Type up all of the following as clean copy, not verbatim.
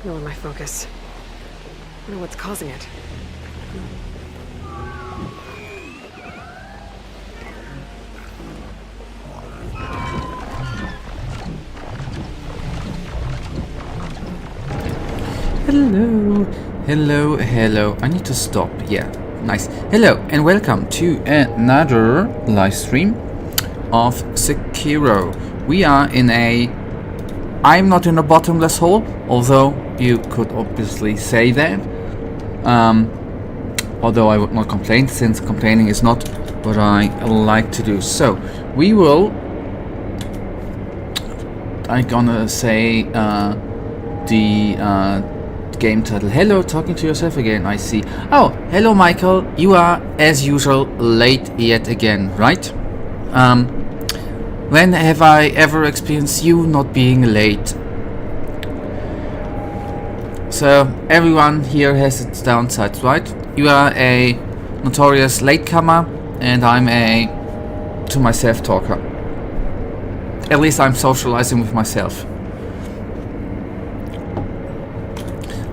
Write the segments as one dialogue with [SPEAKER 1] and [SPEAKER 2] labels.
[SPEAKER 1] Lower my focus. Wonder what's causing it.
[SPEAKER 2] Hello, hello, hello. I need to stop. Yeah, nice. Hello and welcome to another live stream of Sekiro. We are in a... I'm not in a bottomless hole, although you could obviously say that. Although I would not complain, since complaining is not what I like to do. So, we will... I'm gonna say the game title. Hello, talking to yourself again, I see. Oh, hello Michael, you are as usual late yet again, right? When have I ever experienced you not being late? So everyone here has its downsides, right? You are a notorious latecomer and I'm a to myself talker. At least I'm socializing with myself.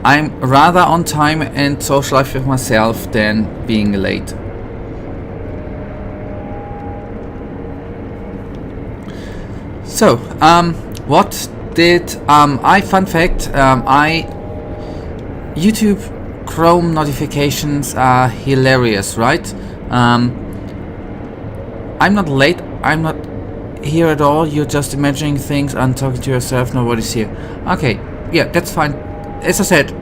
[SPEAKER 2] I'm rather on time and socialize with myself than being late. So, what did fun fact, YouTube Chrome notifications are hilarious, right? I'm not late, I'm not here at all, you're just imagining things and talking to yourself, nobody's here. Okay, yeah, that's fine. As I said,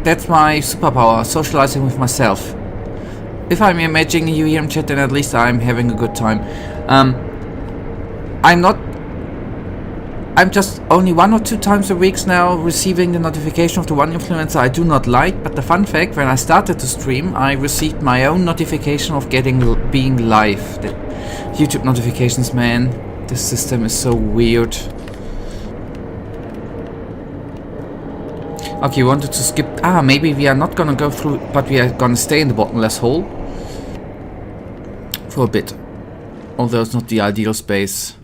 [SPEAKER 2] that's my superpower, socializing with myself. If I'm imagining you here in chat, then at least I'm having a good time. I'm just only 1 or 2 times a week now receiving the notification of the one influencer I do not like, but the fun fact, when I started to stream, I received my own notification of being live. The YouTube notifications, man, this system is so weird. Okay, you wanted to skip... maybe we are not gonna go through, but we are gonna stay in the bottomless hole for a bit. Although it's not the ideal space.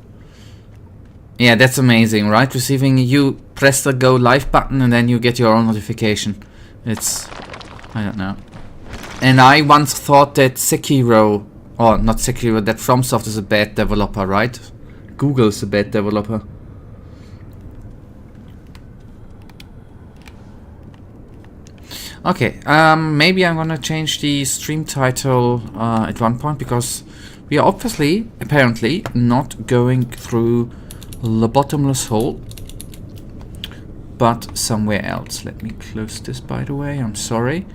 [SPEAKER 2] Yeah, that's amazing, right? Receiving... You press the go live button and then you get your own notification. It's... I don't know. And I once thought that Sekiro... Or not Sekiro, that FromSoftware is a bad developer, right? Google is a bad developer. Okay, maybe I'm gonna change the stream title at one point, because we are obviously, apparently, not going through the bottomless hole, but somewhere else. Let me close this, by the way, I'm sorry.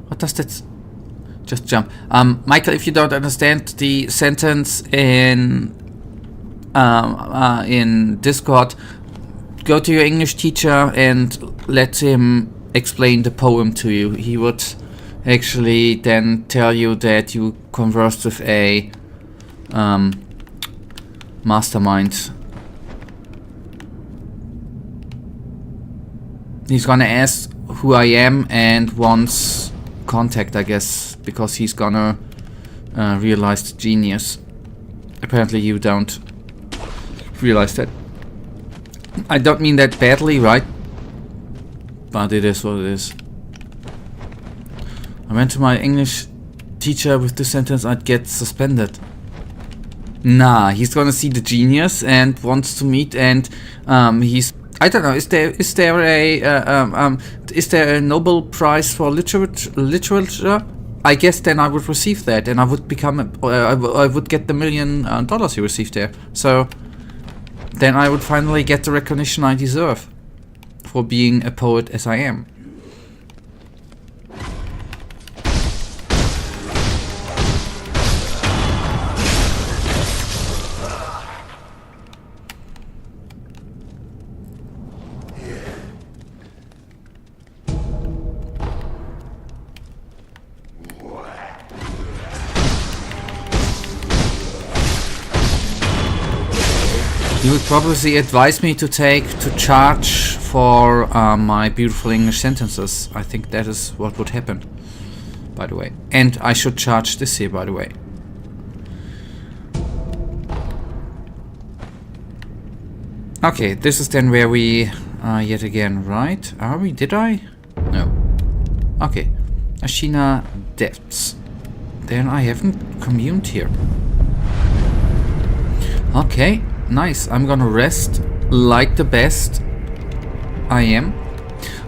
[SPEAKER 2] What does that... Just jump. Michael, if you don't understand the sentence in Discord, go to your English teacher and let him explain the poem to you. He would actually then tell you that you conversed with a mastermind. He's gonna ask who I am and wants contact, I guess, because he's gonna realize the genius. Apparently you don't realize that. I don't mean that badly, right? But it is what it is. I went to my English teacher with this sentence, I'd get suspended. Nah, he's gonna see the genius and wants to meet, and he's... I don't know, is there a Nobel Prize for literature? I guess then I would receive that, and I would become I would get the $1 million he received there. So then I would finally get the recognition I deserve for being a poet as I am. You would probably advise me to charge for my beautiful English sentences. I think that is what would happen, by the way. And I should charge this here, by the way. Okay, this is then where we are yet again, right? Are we? Did I? No. Okay. Ashina Depths. Then I haven't communed here. Okay, nice. I'm gonna rest like the best I am.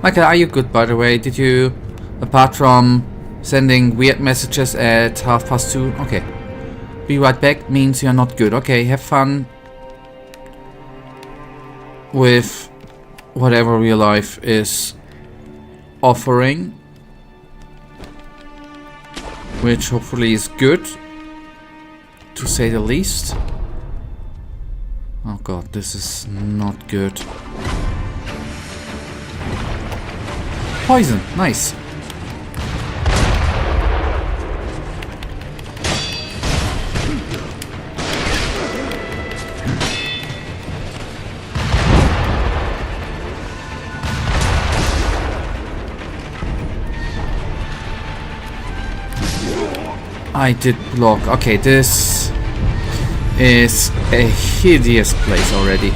[SPEAKER 2] Okay, are you good, by the way? Did you, apart from sending weird messages at 2:30? Okay. Be right back means you're not good. Okay, have fun with whatever real life is offering, which hopefully is good, to say the least. Oh god, this is not good. Poison, nice. I did block. Okay, this is a hideous place already.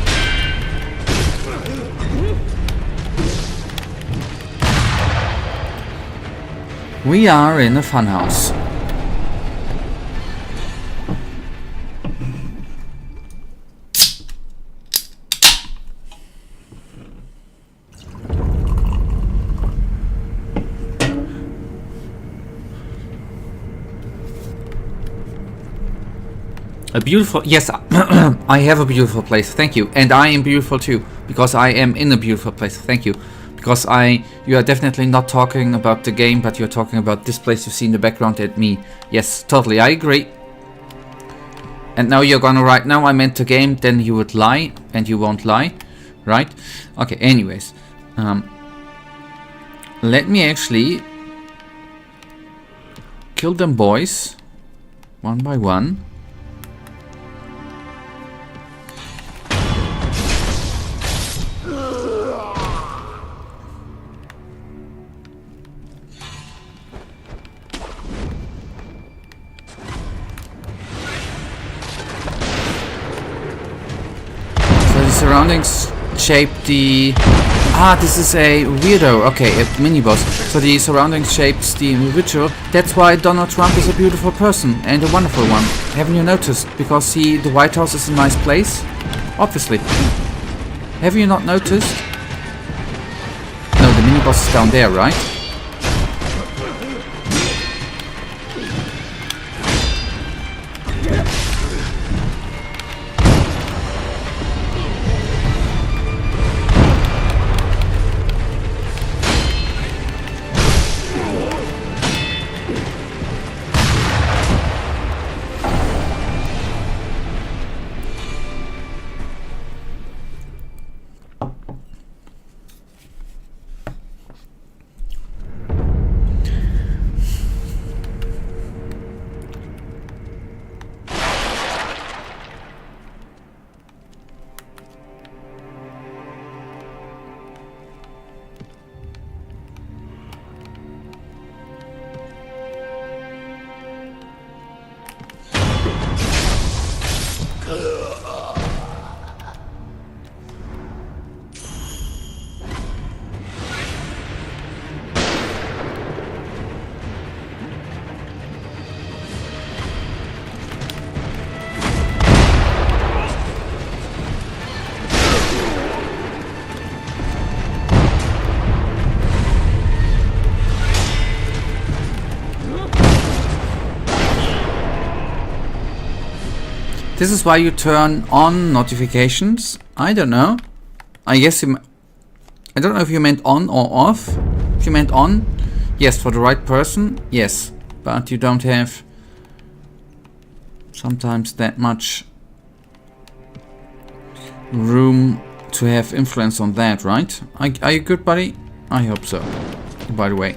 [SPEAKER 2] We are in a funhouse. A beautiful, yes, I have a beautiful place, thank you. And I am beautiful too, because I am in a beautiful place, thank you. Because you are definitely not talking about the game, but you're talking about this place you see in the background and me. Yes, totally, I agree. And now you're gonna write, now I meant the game, then you would lie, and you won't lie, right? Okay, anyways. Let me actually kill them boys, one by one. Surroundings shape the... Ah, this is a weirdo. Okay, a mini-boss. So the surroundings shapes the individual. That's why Donald Trump is a beautiful person and a wonderful one. Haven't you noticed? Because the White House is a nice place? Obviously. Have you not noticed? No, the mini-boss is down there, right? This is why you turn on notifications. I don't know. I guess you... I don't know if you meant on or off. If you meant on, yes, for the right person, yes. But you don't have sometimes that much room to have influence on that, right? Are you good, buddy? I hope so. By the way.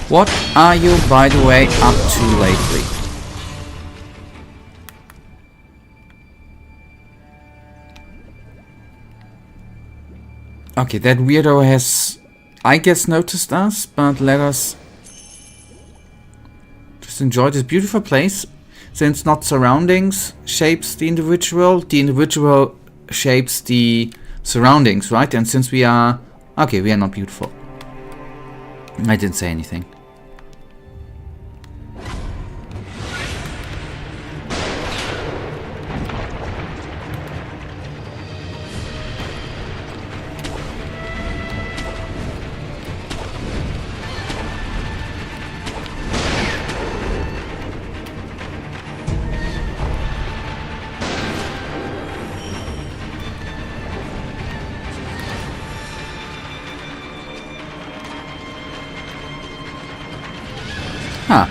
[SPEAKER 2] What are you, by the way, up to lately? Okay, that weirdo has, I guess, noticed us, but let us just enjoy this beautiful place. Since not surroundings shapes the individual shapes the surroundings, right? And since we are... Okay, we are not beautiful. I didn't say anything. Huh.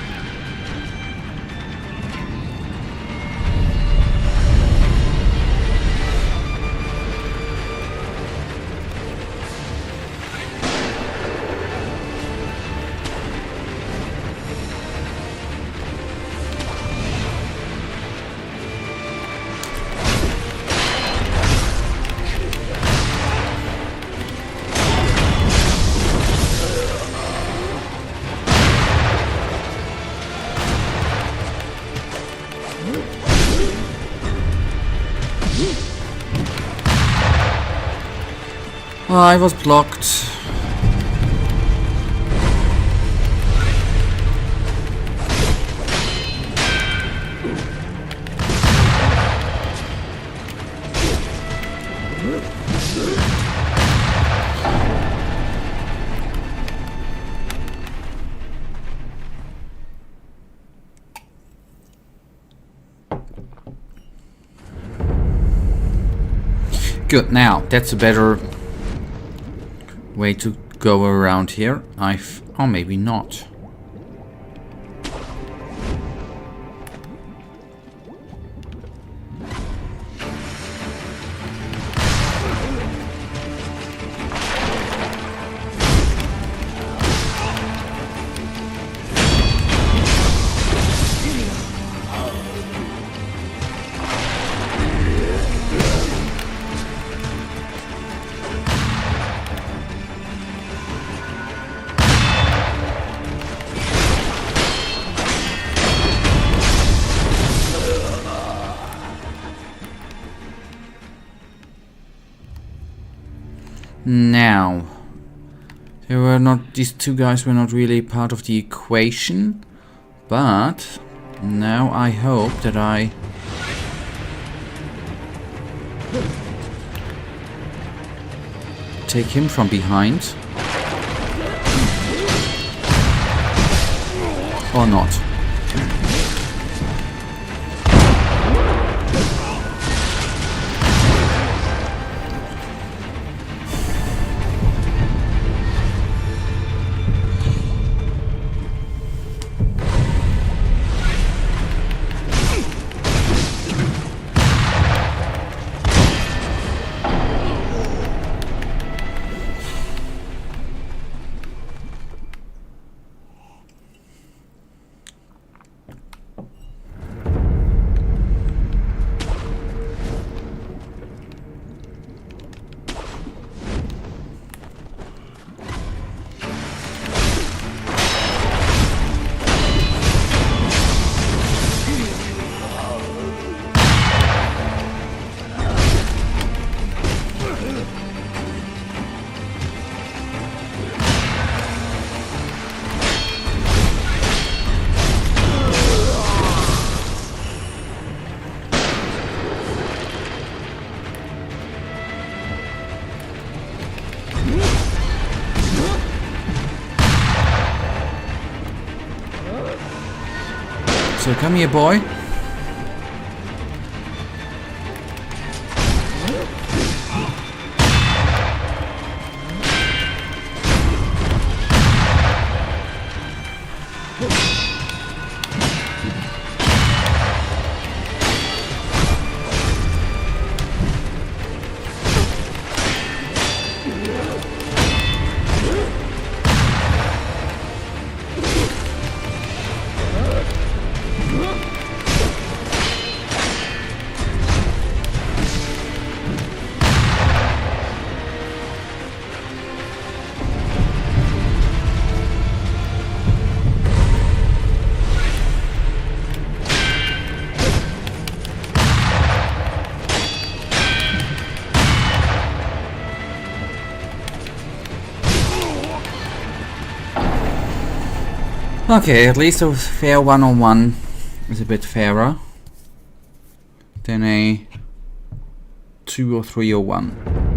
[SPEAKER 2] Oh, I was blocked. Good, now that's a better way to go around here. Oh, maybe not. Now, these two guys were not really part of the equation, but now I hope that I take him from behind. Or not. So come here, boy. Okay, at least a fair one-on-one is a bit fairer than a 2 or 301.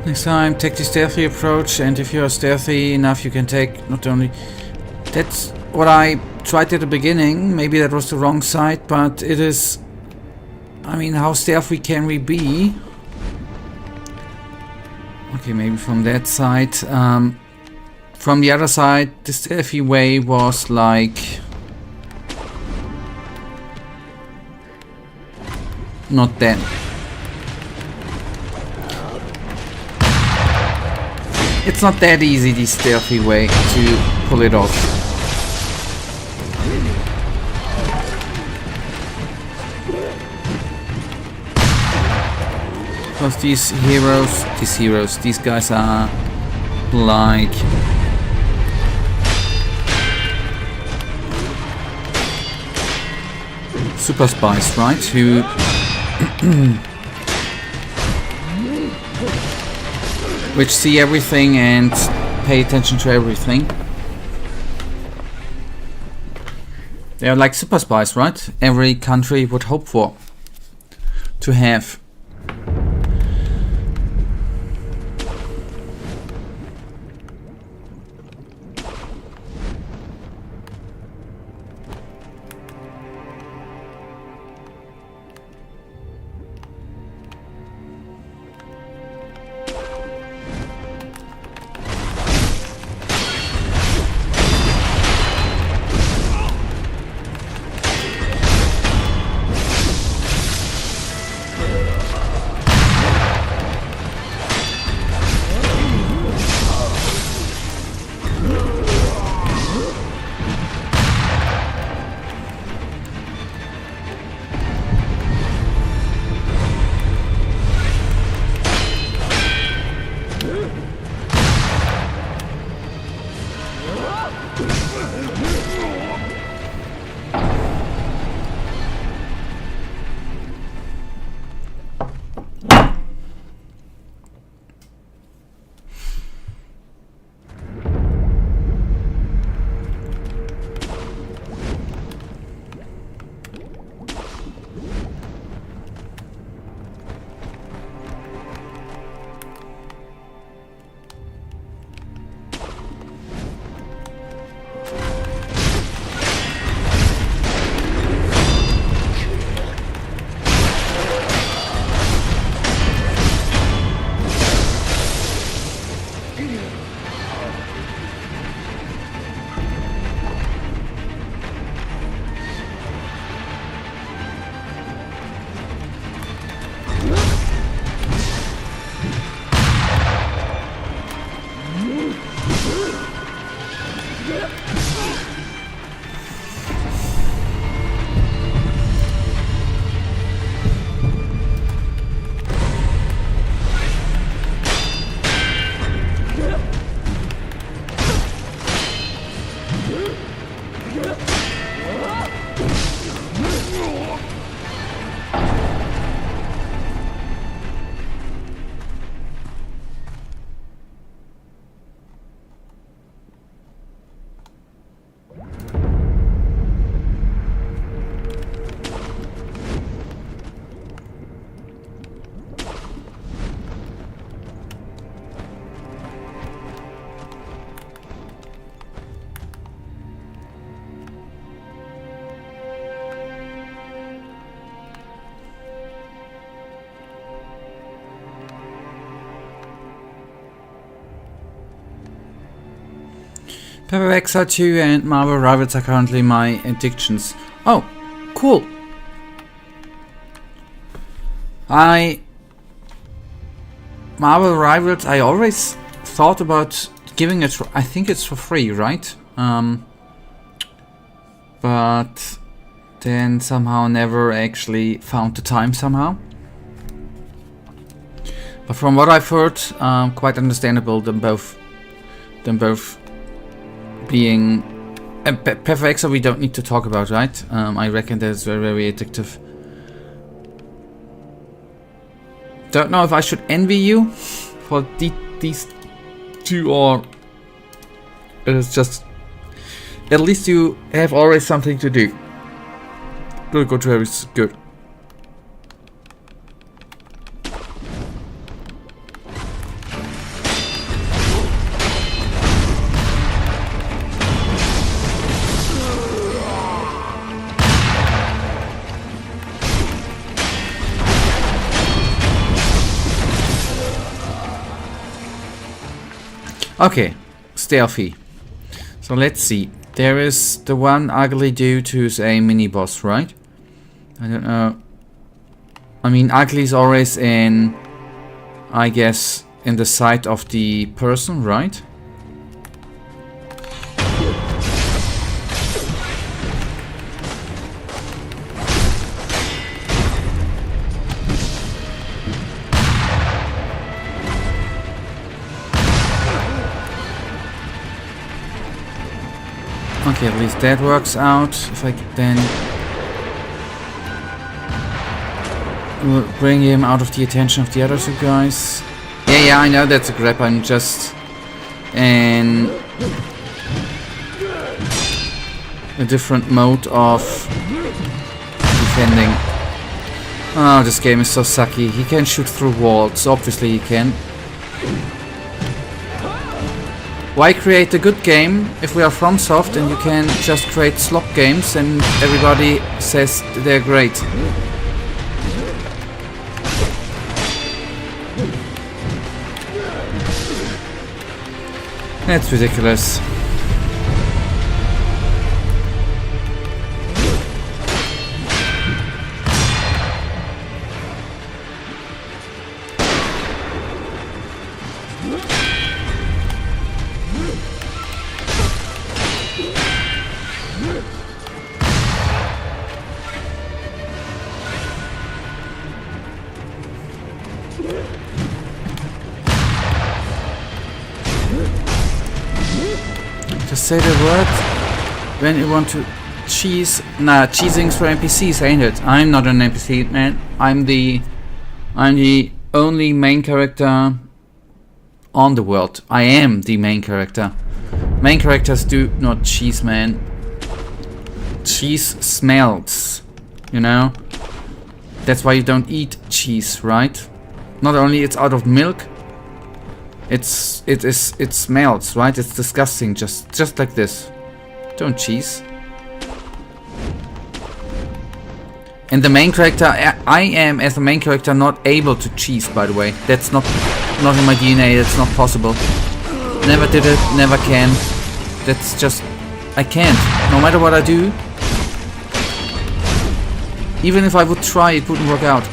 [SPEAKER 2] Next time, take the stealthy approach, and if you are stealthy enough, you can take not only... That's what I tried at the beginning. Maybe that was the wrong side, but it is... I mean, how stealthy can we be? Okay, maybe from that side. From the other side, the stealthy way was like... not that. It's not that easy, the stealthy way, to pull it off. Because these guys are like... super spies, right? Who... which see everything and pay attention to everything. They are like super spies, right? Every country would hope for to have. Paperback are 2 and Marvel Rivals are currently my addictions. Oh, cool. Marvel Rivals, I always thought about giving it, I think it's for free, right? But then somehow never actually found the time somehow. But from what I've heard, quite understandable, them both being Perfect, we don't need to talk about, right? I reckon that's very, very addictive. Don't know if I should envy you for these two, or it's just at least you have always something to do. Good, Travis, good. Okay, stealthy. So let's see. There is the one ugly dude who's a mini boss, right? I don't know. I mean, ugly is always in, I guess, in the sight of the person, right? Okay, at least that works out. If I then bring him out of the attention of the other two guys. Yeah, I know that's a grab. I'm just in a different mode of defending. Oh, this game is so sucky. He can shoot through walls. Obviously he can. Why create a good game if we are FromSoft and you can just create slop games and everybody says they're great? That's ridiculous. Just say the word when you want to cheese. Nah, cheesing's for NPCs, ain't it? I'm not an NPC, man. I'm the only main character on the world. I am the main character. Main characters do not cheese, man. Cheese smells, you know? That's why you don't eat cheese, right? Not only it's out of milk, it smells, right? It's disgusting, just like this. Don't cheese. And the main character, I am as a main character not able to cheese, by the way. That's not in my DNA. That's not possible. Never did it. Never can. That's just, I can't. No matter what I do. Even if I would try, it wouldn't work out.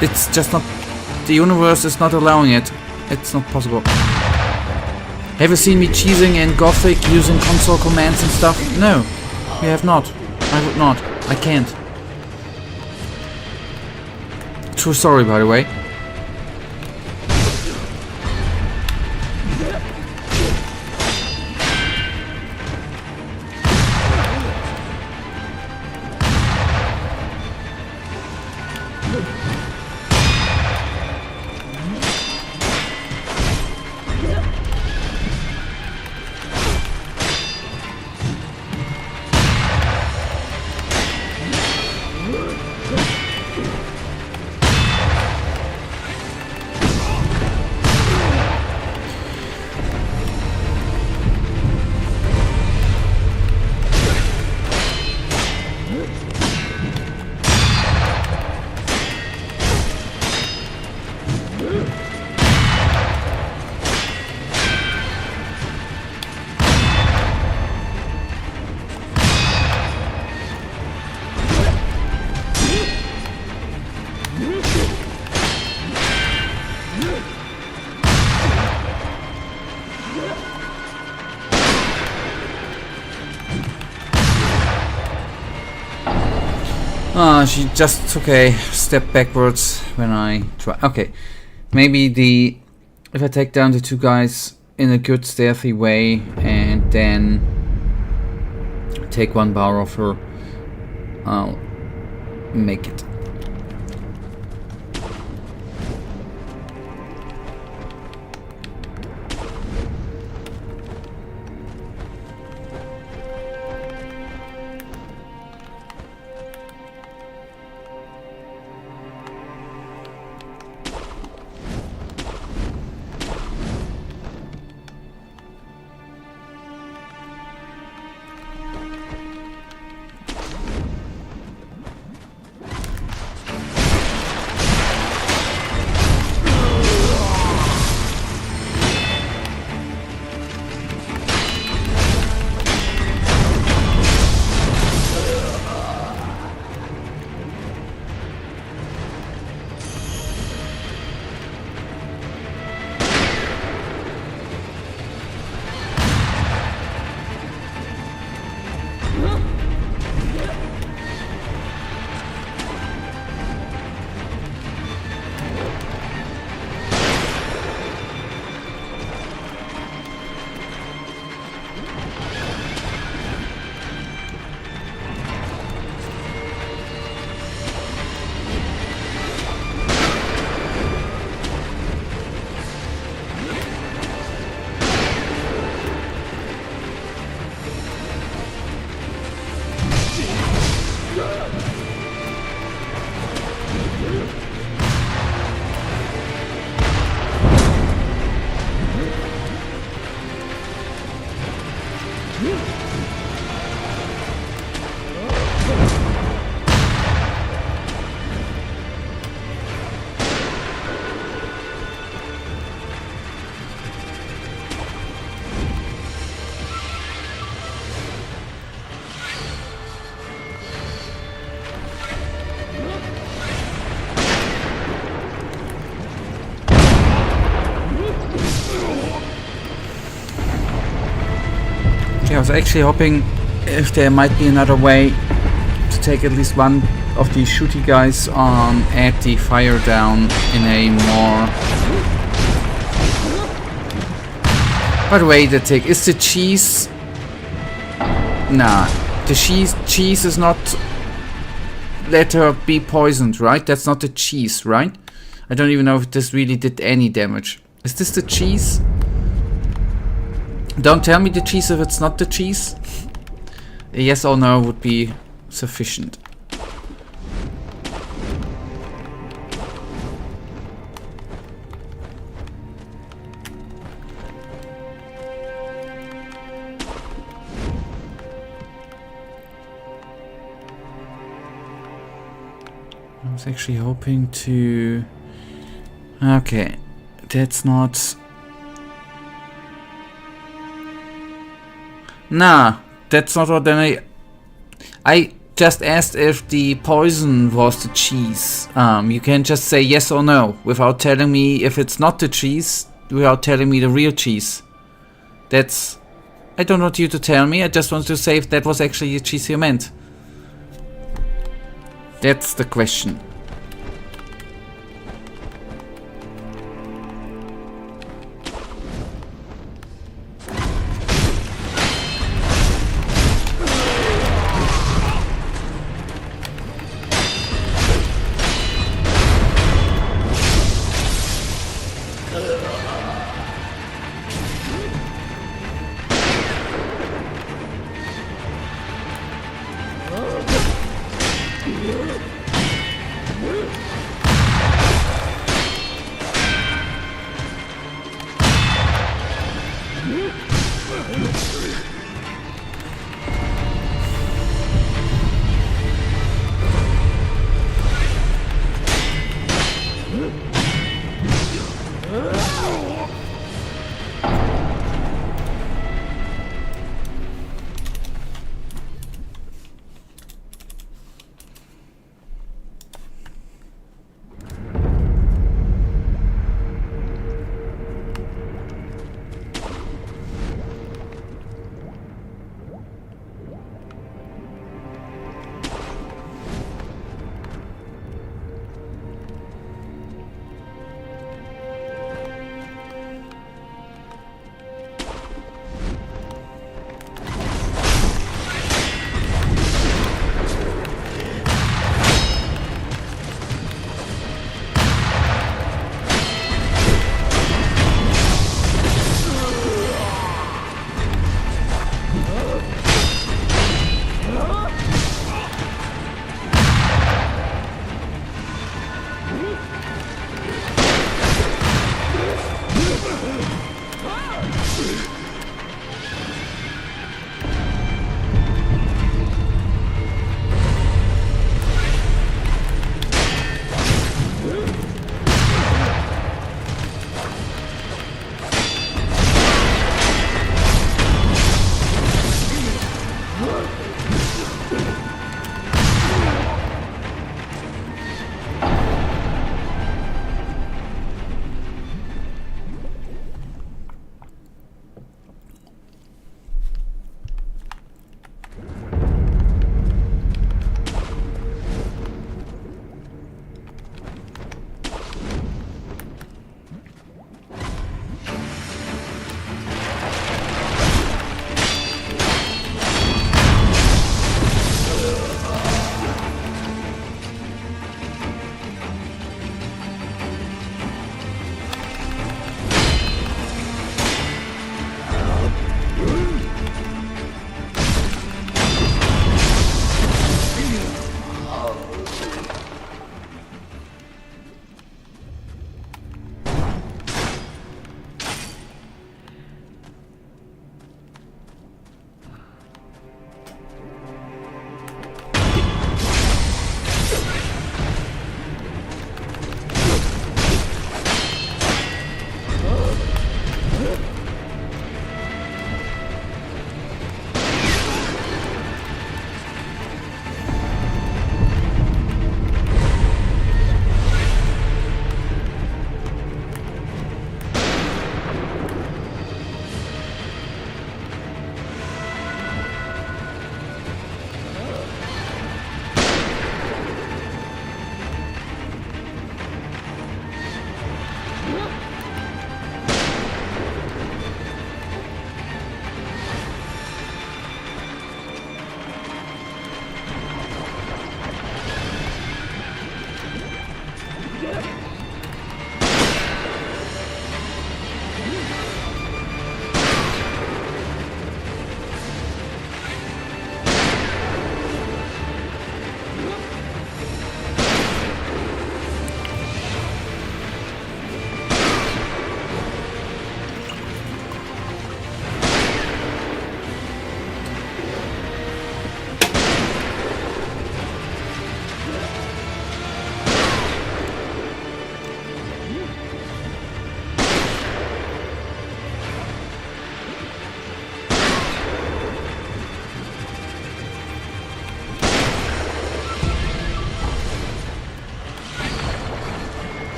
[SPEAKER 2] It's just not. The universe is not allowing it. It's not possible. Have you seen me cheesing in Gothic using console commands and stuff? No, you have not. I would not. I can't. True story, by the way. She just took a step backwards when I try. Okay, maybe if I take down the two guys in a good stealthy way and then take one bar off her, I'll make it. I was actually hoping if there might be another way to take at least one of these shooty guys on, add the fire down in a more... By the way, the tick is the cheese... Nah, the cheese is not... Let her be poisoned, right? That's not the cheese, right? I don't even know if this really did any damage. Is this the cheese? Don't tell me the cheese if it's not the cheese. A yes or no would be sufficient. I was actually hoping to... Okay, that's not... Nah, that's not what I just asked if the poison was the cheese. You can just say yes or no without telling me if it's not the cheese, without telling me the real cheese. That's... I don't want you to tell me, I just want to say if that was actually the cheese you meant. That's the question.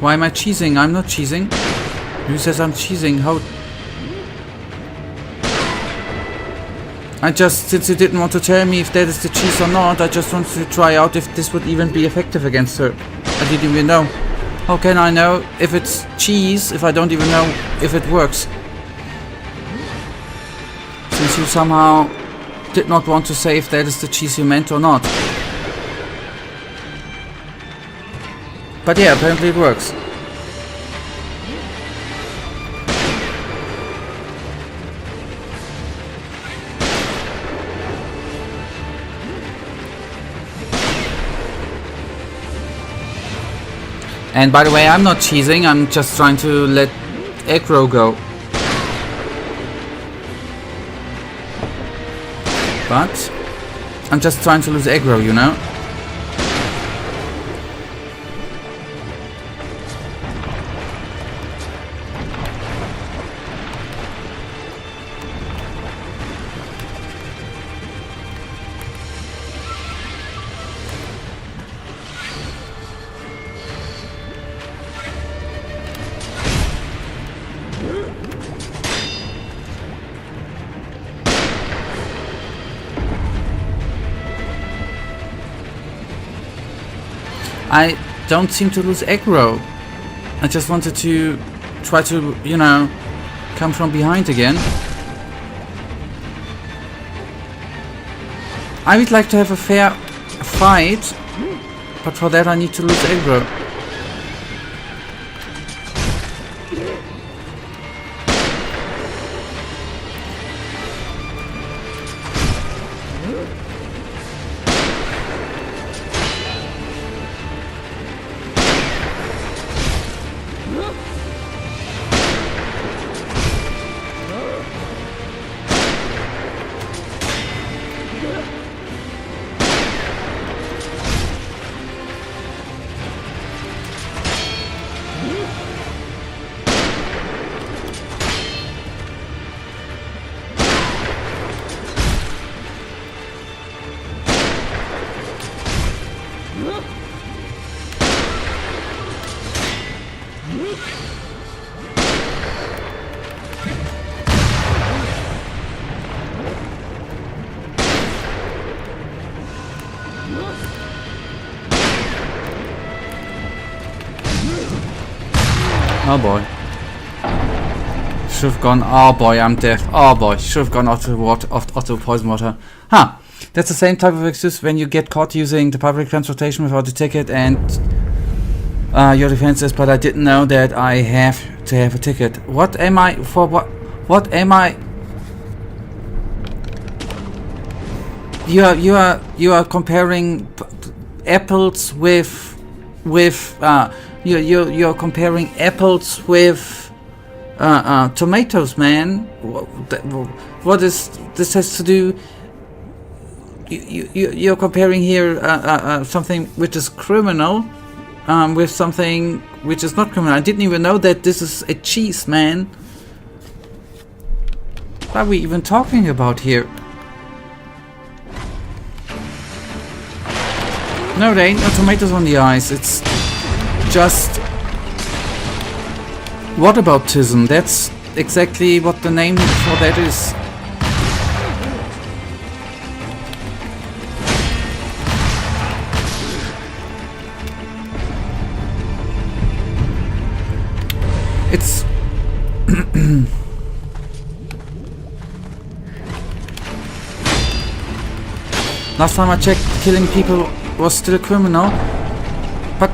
[SPEAKER 2] Why am I cheesing? I'm not cheesing. Who says I'm cheesing? How? I just, since you didn't want to tell me if that is the cheese or not, I just wanted to try out if this would even be effective against her. I didn't even know. How can I know if it's cheese if I don't even know if it works? Since you somehow did not want to say if that is the cheese you meant or not. But yeah, apparently it works. And by the way, I'm not cheesing, I'm just trying to let aggro go. But I'm just trying to lose aggro, you know? I don't seem to lose aggro. I just wanted to try to, you know, come from behind again. I would like to have a fair fight, but for that I need to lose aggro. Oh boy. Should have gone. Oh boy, I'm deaf. Oh boy, should have gone auto poison water. Huh. That's the same type of excuse when you get caught using the public transportation without a ticket and your defense is, but I didn't know that I have to have a ticket. What am I for? What am I? You are comparing apples with you're comparing apples with tomatoes, man. What is this has to do? You're comparing here something which is criminal with something which is not criminal. I didn't even know that this is a cheese, man. What are we even talking about here? No, there ain't no tomatoes on the ice. It's just whataboutism. That's exactly what the name for that is. It's last time I checked, killing people was still a criminal. But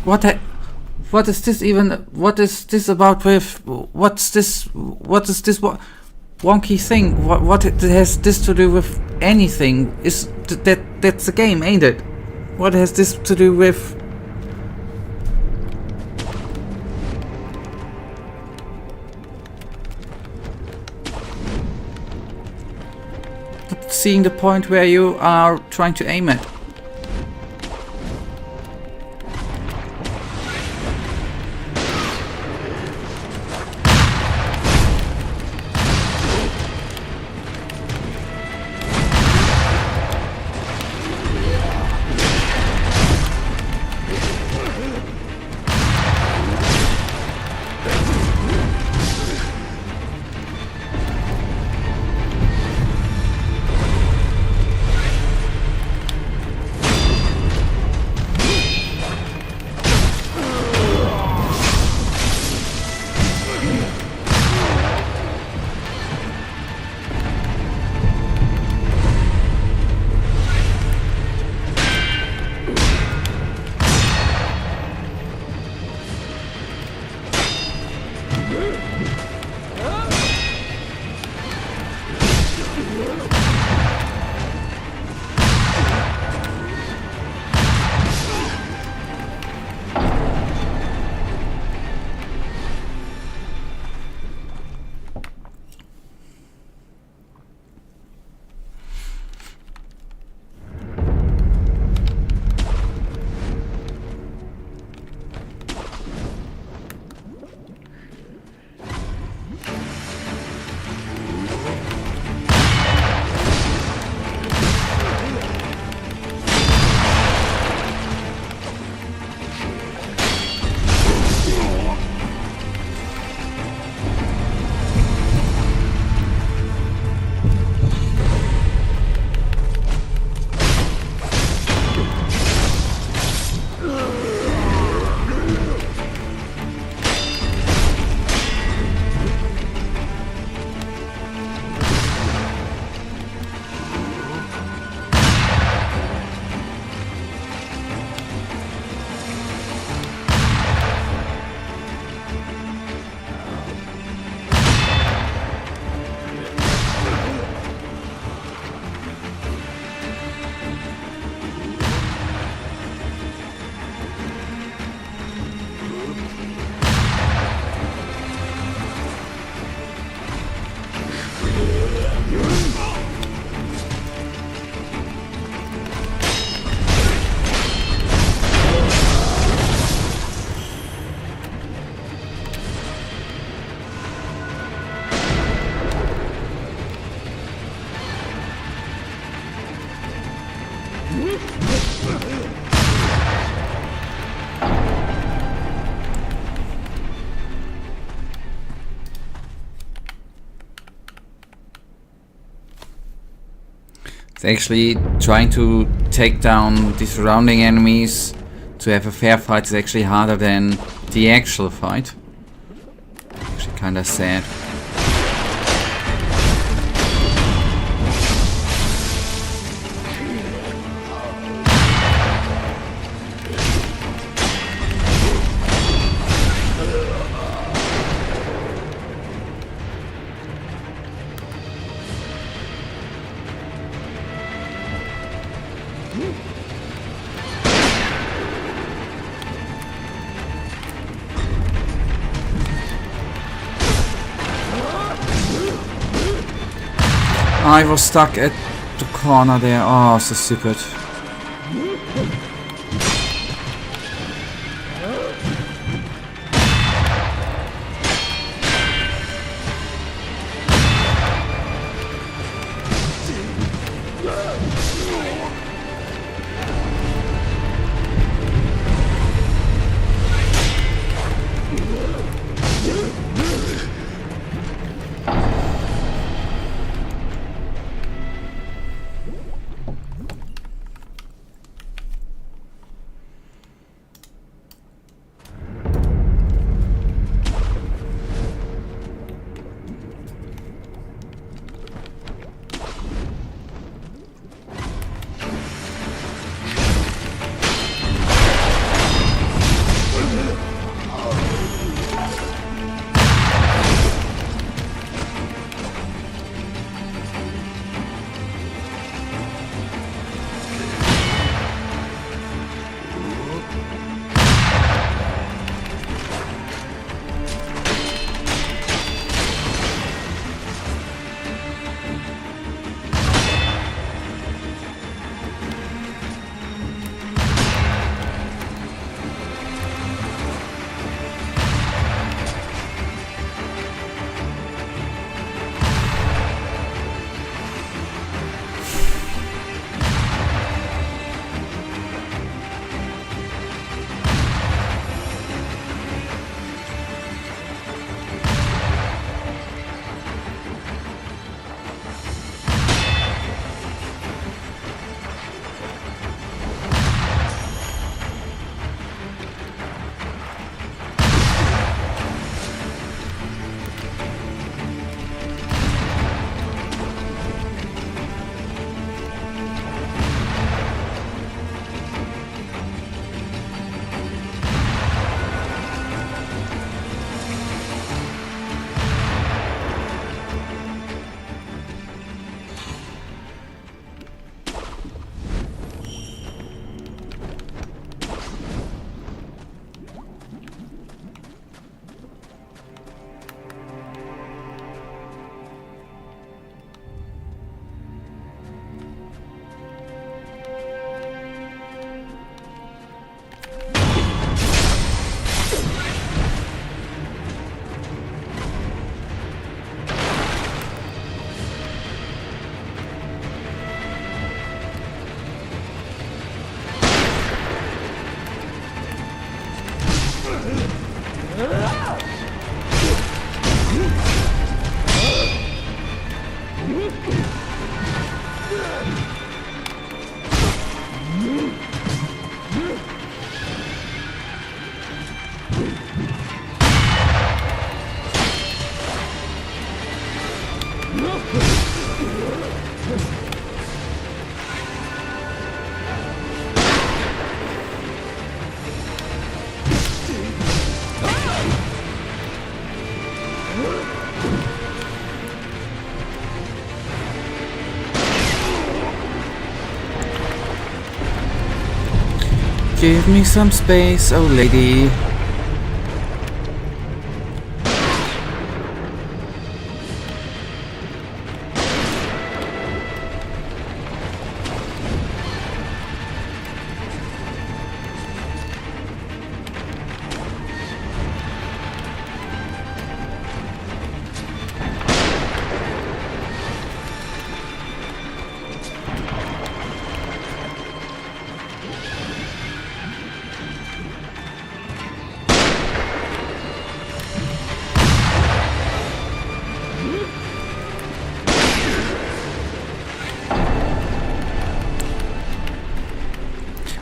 [SPEAKER 2] what is this even? What is this about with? What's this? What is this? What wonky thing? What has this to do with anything? Is that's a game, ain't it? What has this to do with? Seeing the point where you are trying to aim at. It's actually trying to take down the surrounding enemies to have a fair fight is actually harder than the actual fight. Actually kinda sad. I was stuck at the corner there. Oh, so stupid. Give me some space, oh lady.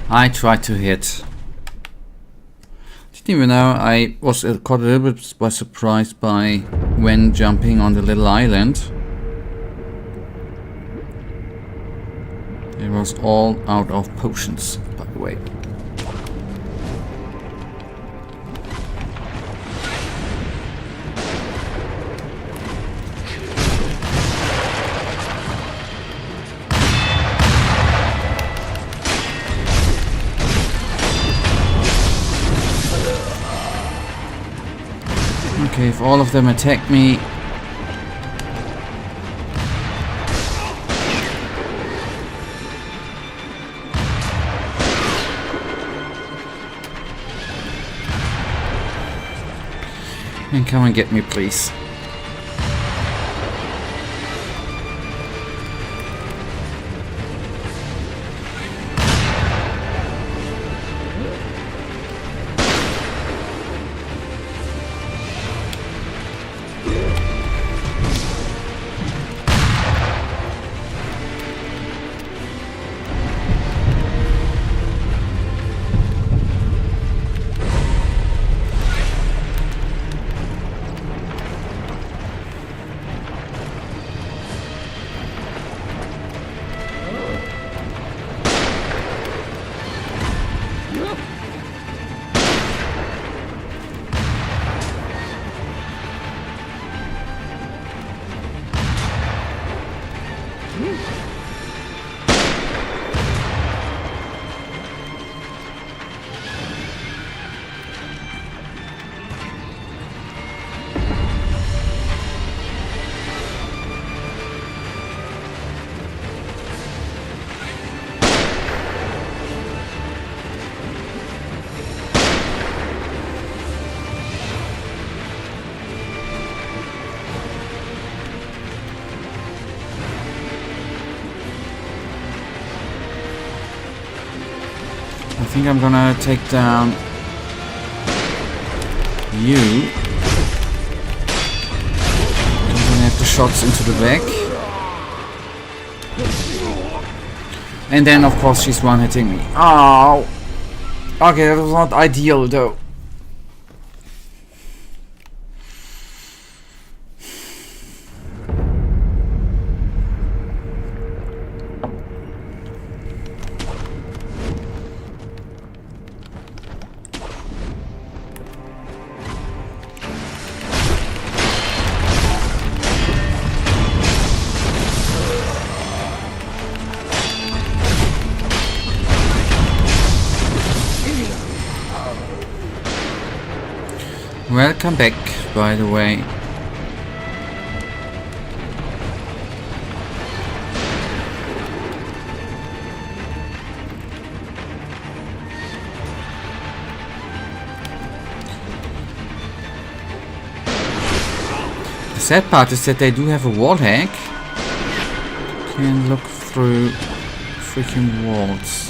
[SPEAKER 2] I tried to hit. Didn't even know I was caught a little bit by surprise by when jumping on the little island. It was all out of potions, by the way. Okay, if all of them attack me... And come and get me, please. I think I'm gonna take down you. I'm gonna have the shots into the back. And then of course she's one hitting me. Oh! Okay, that was not ideal though. Welcome back, by the way. The sad part is that they do have a wall hack. Can look through freaking walls.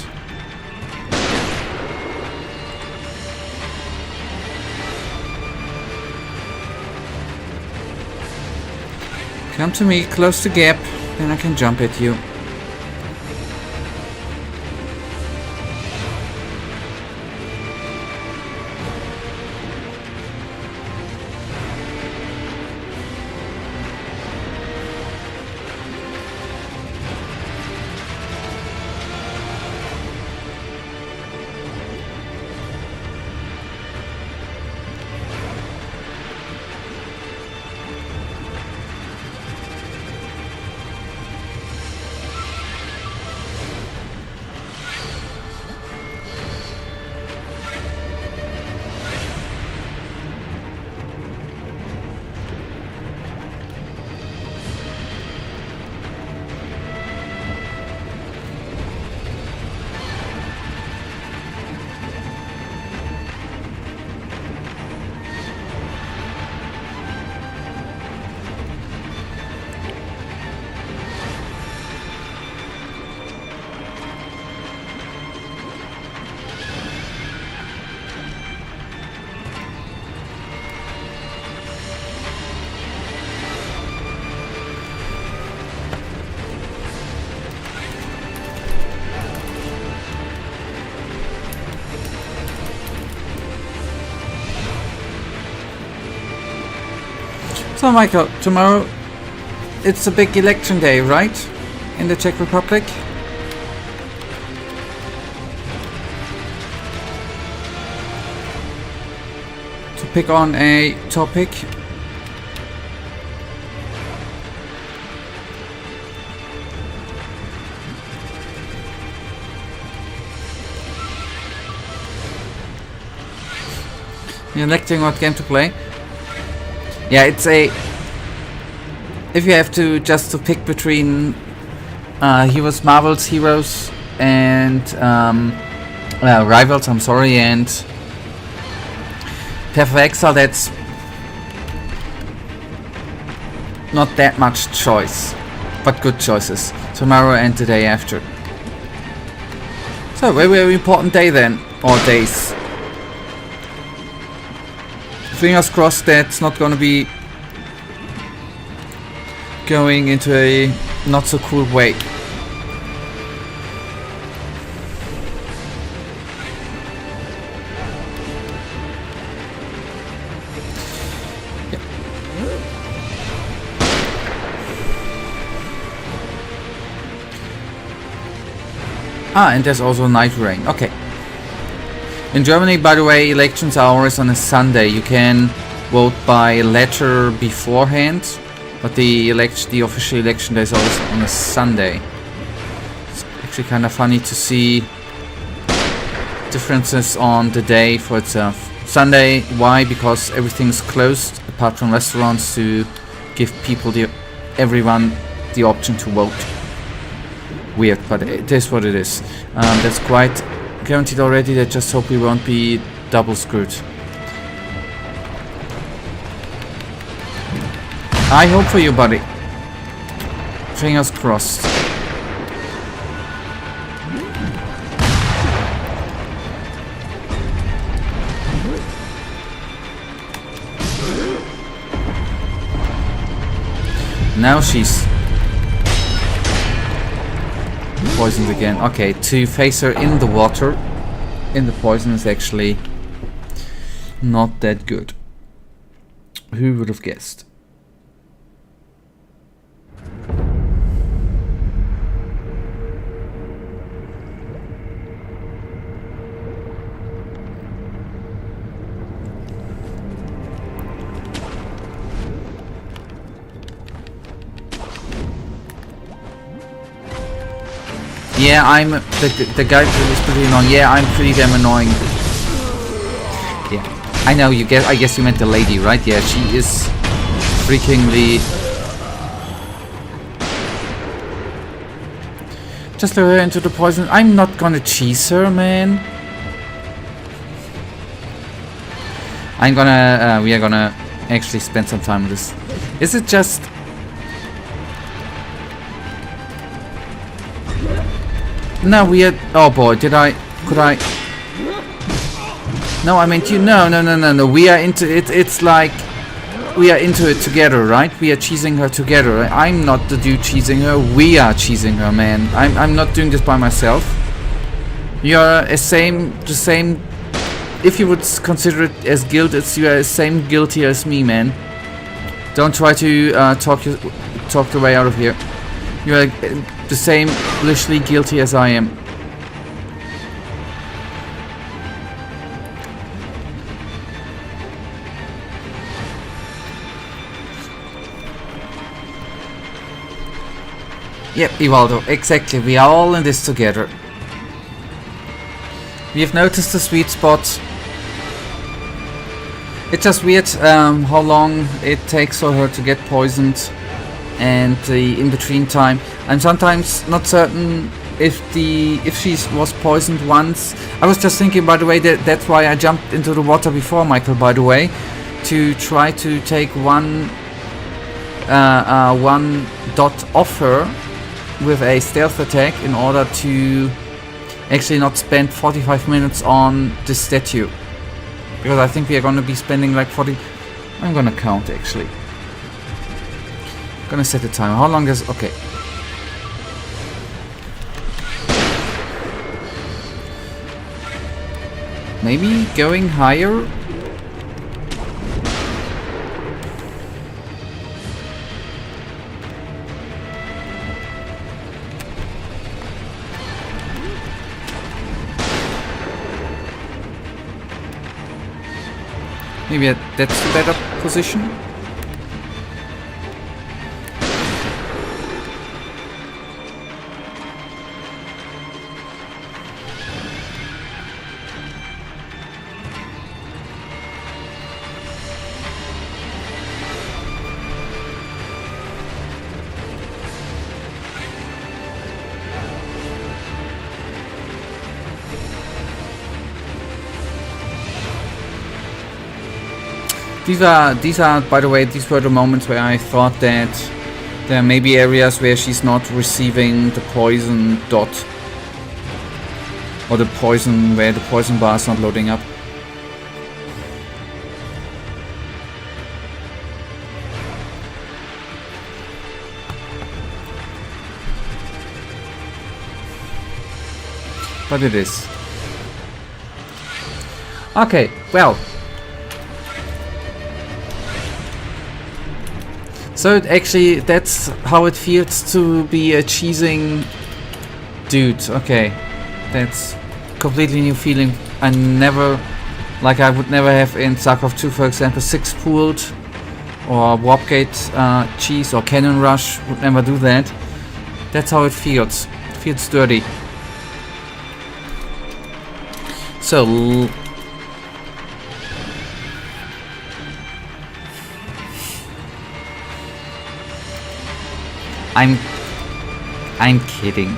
[SPEAKER 2] Come to me, close the gap, then I can jump at you. So, Michael, tomorrow it's a big election day, right? In the Czech Republic? To pick on a topic. You're electing what game to play? Yeah, it's a... If you have to just to pick between Heroes, Marvel's Heroes and Rivals, I'm sorry, and Path of Exile, that's not that much choice, but good choices. Tomorrow and the day after. So, very, very important day then, or days. Fingers crossed that's not gonna be going into a not so cool way. Yeah. Ah, and there's also night rain. Okay. In Germany, by the way, elections are always on a Sunday. You can vote by letter beforehand, but the official election day is always on a Sunday. It's actually kind of funny to see differences on the day for itself. Sunday, why? Because everything's closed apart from restaurants, to give people everyone the option to vote. Weird, but it is what it is. That's quite guaranteed already. I just hope we won't be double screwed. I hope for you, buddy. Fingers crossed. Now she's poisoned again. Okay, to face her in the water, in the poison, is actually not that good. Who would have guessed? Yeah, I'm the guy who is pretty annoying. Yeah, I'm pretty damn annoying. Yeah, I know you get. I guess you meant the lady, right? Yeah, she is freakingly. Just lure her into the poison. I'm not gonna cheese her, man. I'm gonna. We are gonna actually spend some time with this. Is it just? No, we had. Oh boy, could I? No, I meant you. No. We are into it. It's like we are into it together, right? We are cheesing her together. I'm not the dude cheesing her. We are cheesing her, man. I'm not doing this by myself. You're the same. If you would consider it as guilt, you are the same guilty as me, man. Don't try to talk the way out of here. You're the same literally guilty as I am. Yep, Ivaldo, exactly. We are all in this together. We have noticed the sweet spot. It's just weird how long it takes for her to get poisoned, and the in-between time. I'm sometimes not certain if she was poisoned once. I was just thinking, by the way, that's why I jumped into the water before, Michael, by the way, to try to take one dot off her with a stealth attack in order to actually not spend 45 minutes on this statue. Because I think we are going to be spending like 40... I'm going to count, actually. Gonna set the timer. How long is... Okay. Maybe going higher? Maybe that's the better position. These are, by the way, these were the moments where I thought that there may be areas where she's not receiving the poison dot. Or the poison, where the poison bar is not loading up. But it is. Okay, well. So actually, that's how it feels to be a cheesing dude. Okay, that's completely new feeling. I would never have in StarCraft 2, for example, 6 pooled or Warpgate cheese or Cannon Rush. Would never do that. That's how it feels. It feels dirty. So. I'm kidding.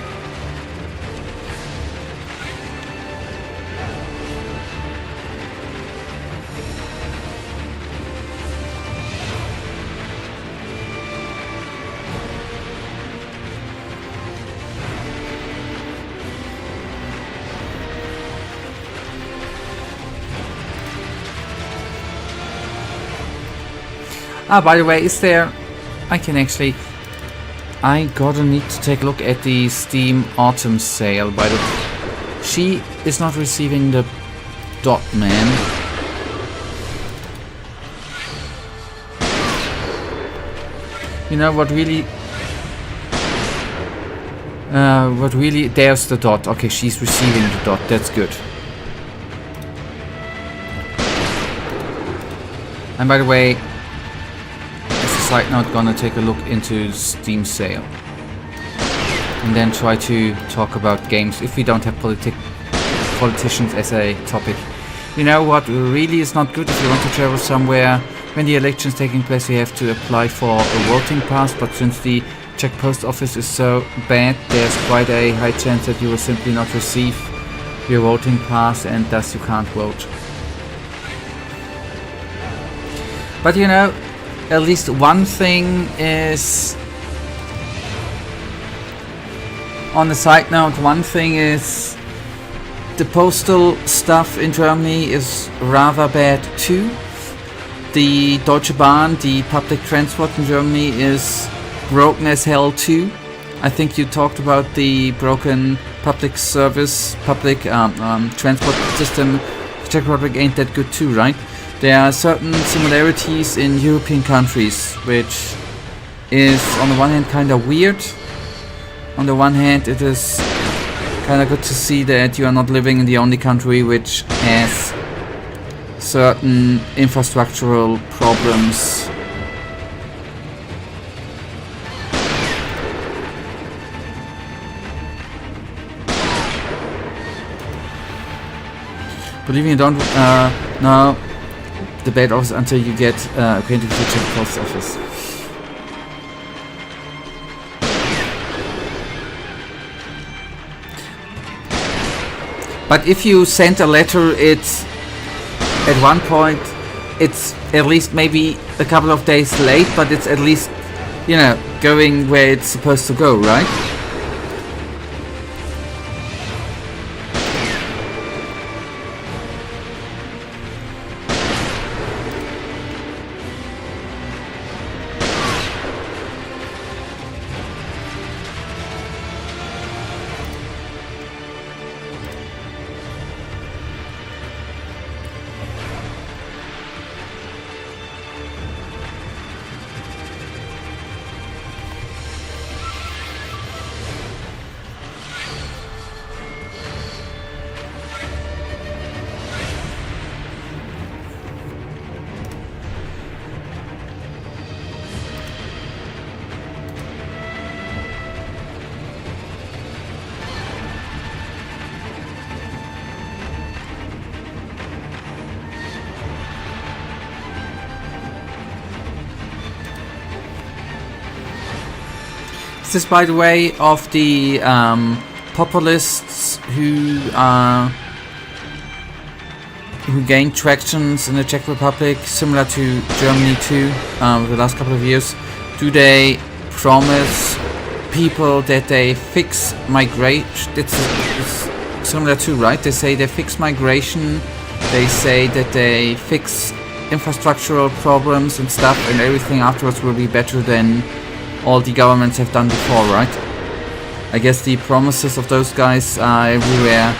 [SPEAKER 2] By the way, is there... I gotta need to take a look at the Steam Autumn sale. By the... She is not receiving the dot, man. You know what really... There's the dot. Okay, she's receiving the dot. That's good. And by the way, as a side note, gonna take a look into Steam sale. And then try to talk about games if we don't have politicians as a topic. You know what really is not good? If you want to travel somewhere, when the election is taking place, you have to apply for a voting pass, but since the Czech post office is so bad, there's quite a high chance that you will simply not receive your voting pass and thus you can't vote. But you know, at least one thing is... On a side note, one thing is the postal stuff in Germany is rather bad too. The Deutsche Bahn, the public transport in Germany, is broken as hell too. I think you talked about the broken public transport system. Czech Republic ain't that good too, right? There are certain similarities in European countries, which is on the one hand kind of weird. On the one hand, it is kind of good to see that you are not living in the only country which has certain infrastructural problems. Believe me, don't now debate office until you get acquainted with the Czech post office. But if you send a letter, it's at one point, it's at least maybe a couple of days late, but it's at least, you know, going where it's supposed to go, right? This is, by the way, of the populists who gained tractions in the Czech Republic, similar to Germany too, the last couple of years. Do they promise people that they fix migration? It's similar too, right? They say they fix migration, they say that they fix infrastructural problems and stuff, and everything afterwards will be better than all the governments have done before, right? I guess the promises of those guys are everywhere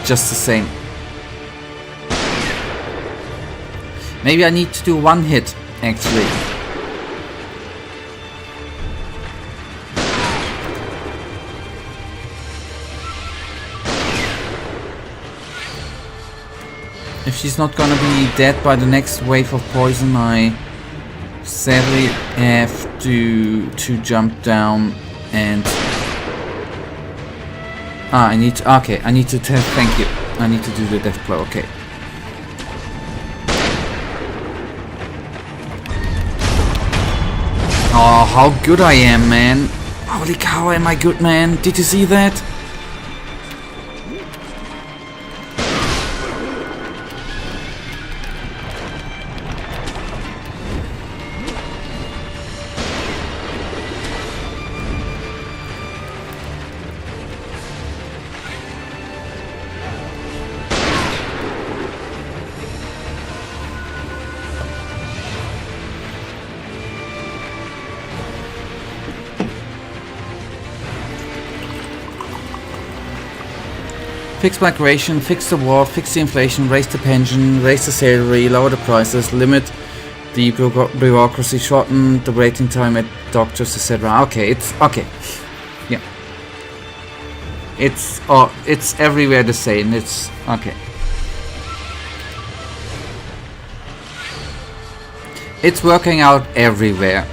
[SPEAKER 2] just the same. Maybe I need to do one hit, actually. If she's not gonna be dead by the next wave of poison, I sadly have to jump down and... I need to... Okay, I need to tell... Thank you. I need to do the death blow, okay. Oh, how good I am, man. Holy cow, am I good, man. Did you see that? Fix migration, fix the war, fix the inflation, raise the pension, raise the salary, lower the prices, limit the bureaucracy, shorten the waiting time at doctors, etc. Okay, it's okay. Yeah. It's everywhere the same. It's okay. It's working out everywhere.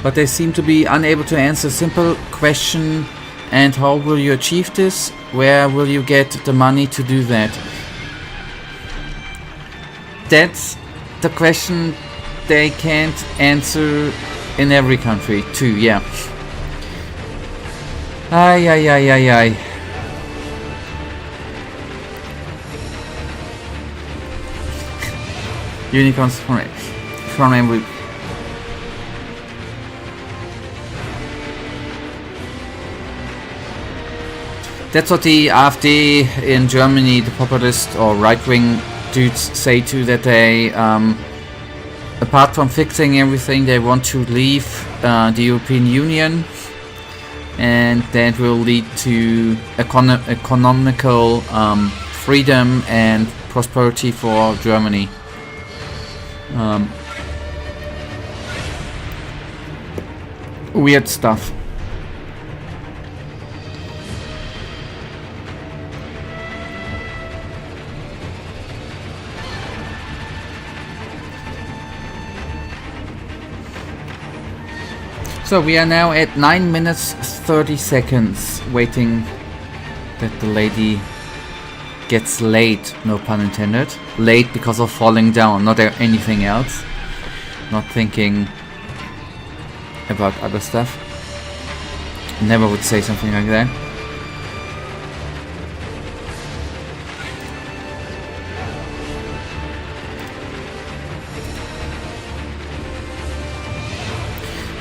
[SPEAKER 2] But they seem to be unable to answer a simple question. And how will you achieve this? Where will you get the money to do that? That's the question they can't answer in every country too, yeah. Ay, ay, ay, ay, ay. Unicorns from every... That's what the AfD in Germany, the populist or right-wing dudes say too, that they, apart from fixing everything, they want to leave the European Union, and that will lead to economical freedom and prosperity for Germany. Weird stuff. So we are now at 9 minutes 30 seconds waiting that the lady gets late, no pun intended. Late because of falling down, not anything else. Not thinking about other stuff. Never would say something like that.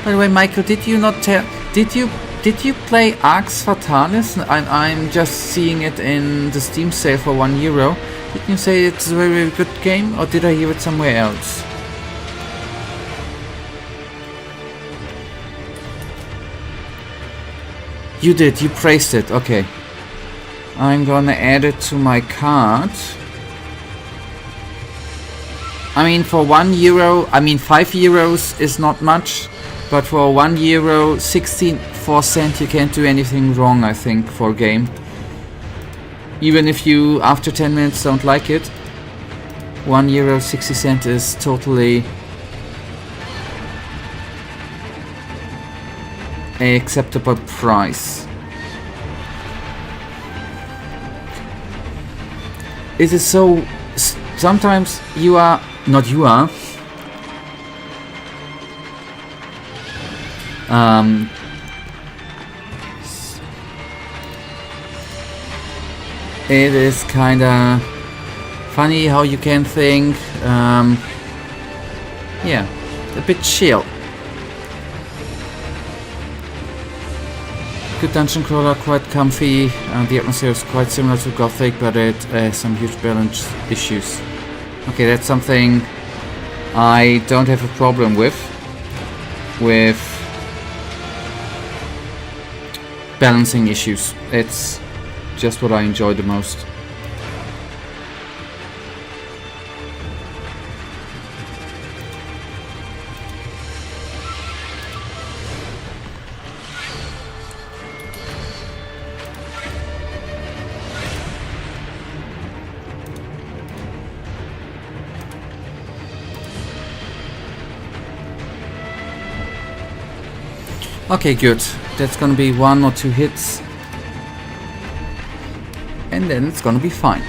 [SPEAKER 2] By the way, Michael, did you not tell? Did you play Arx Fatalis? I'm just seeing it in the Steam sale for €1. Didn't you say it's a very, very good game, or did I hear it somewhere else? You did. You praised it. Okay. I'm gonna add it to my cart. I mean, for €1, I mean €5 is not much. But for €1, 64 cents, you can't do anything wrong, I think, for a game. Even if you, after 10 minutes, don't like it. €1.60 is totally a acceptable price. It is so... Sometimes you are... Not you are. It is kinda funny how you can think, yeah, a bit chill. Good dungeon crawler, quite comfy. The atmosphere is quite similar to Gothic, but it has some huge balance issues. Okay, that's something I don't have a problem with balancing issues. It's just what I enjoy the most. Okay, good. That's gonna be 1 or 2 hits. And then it's gonna be fine.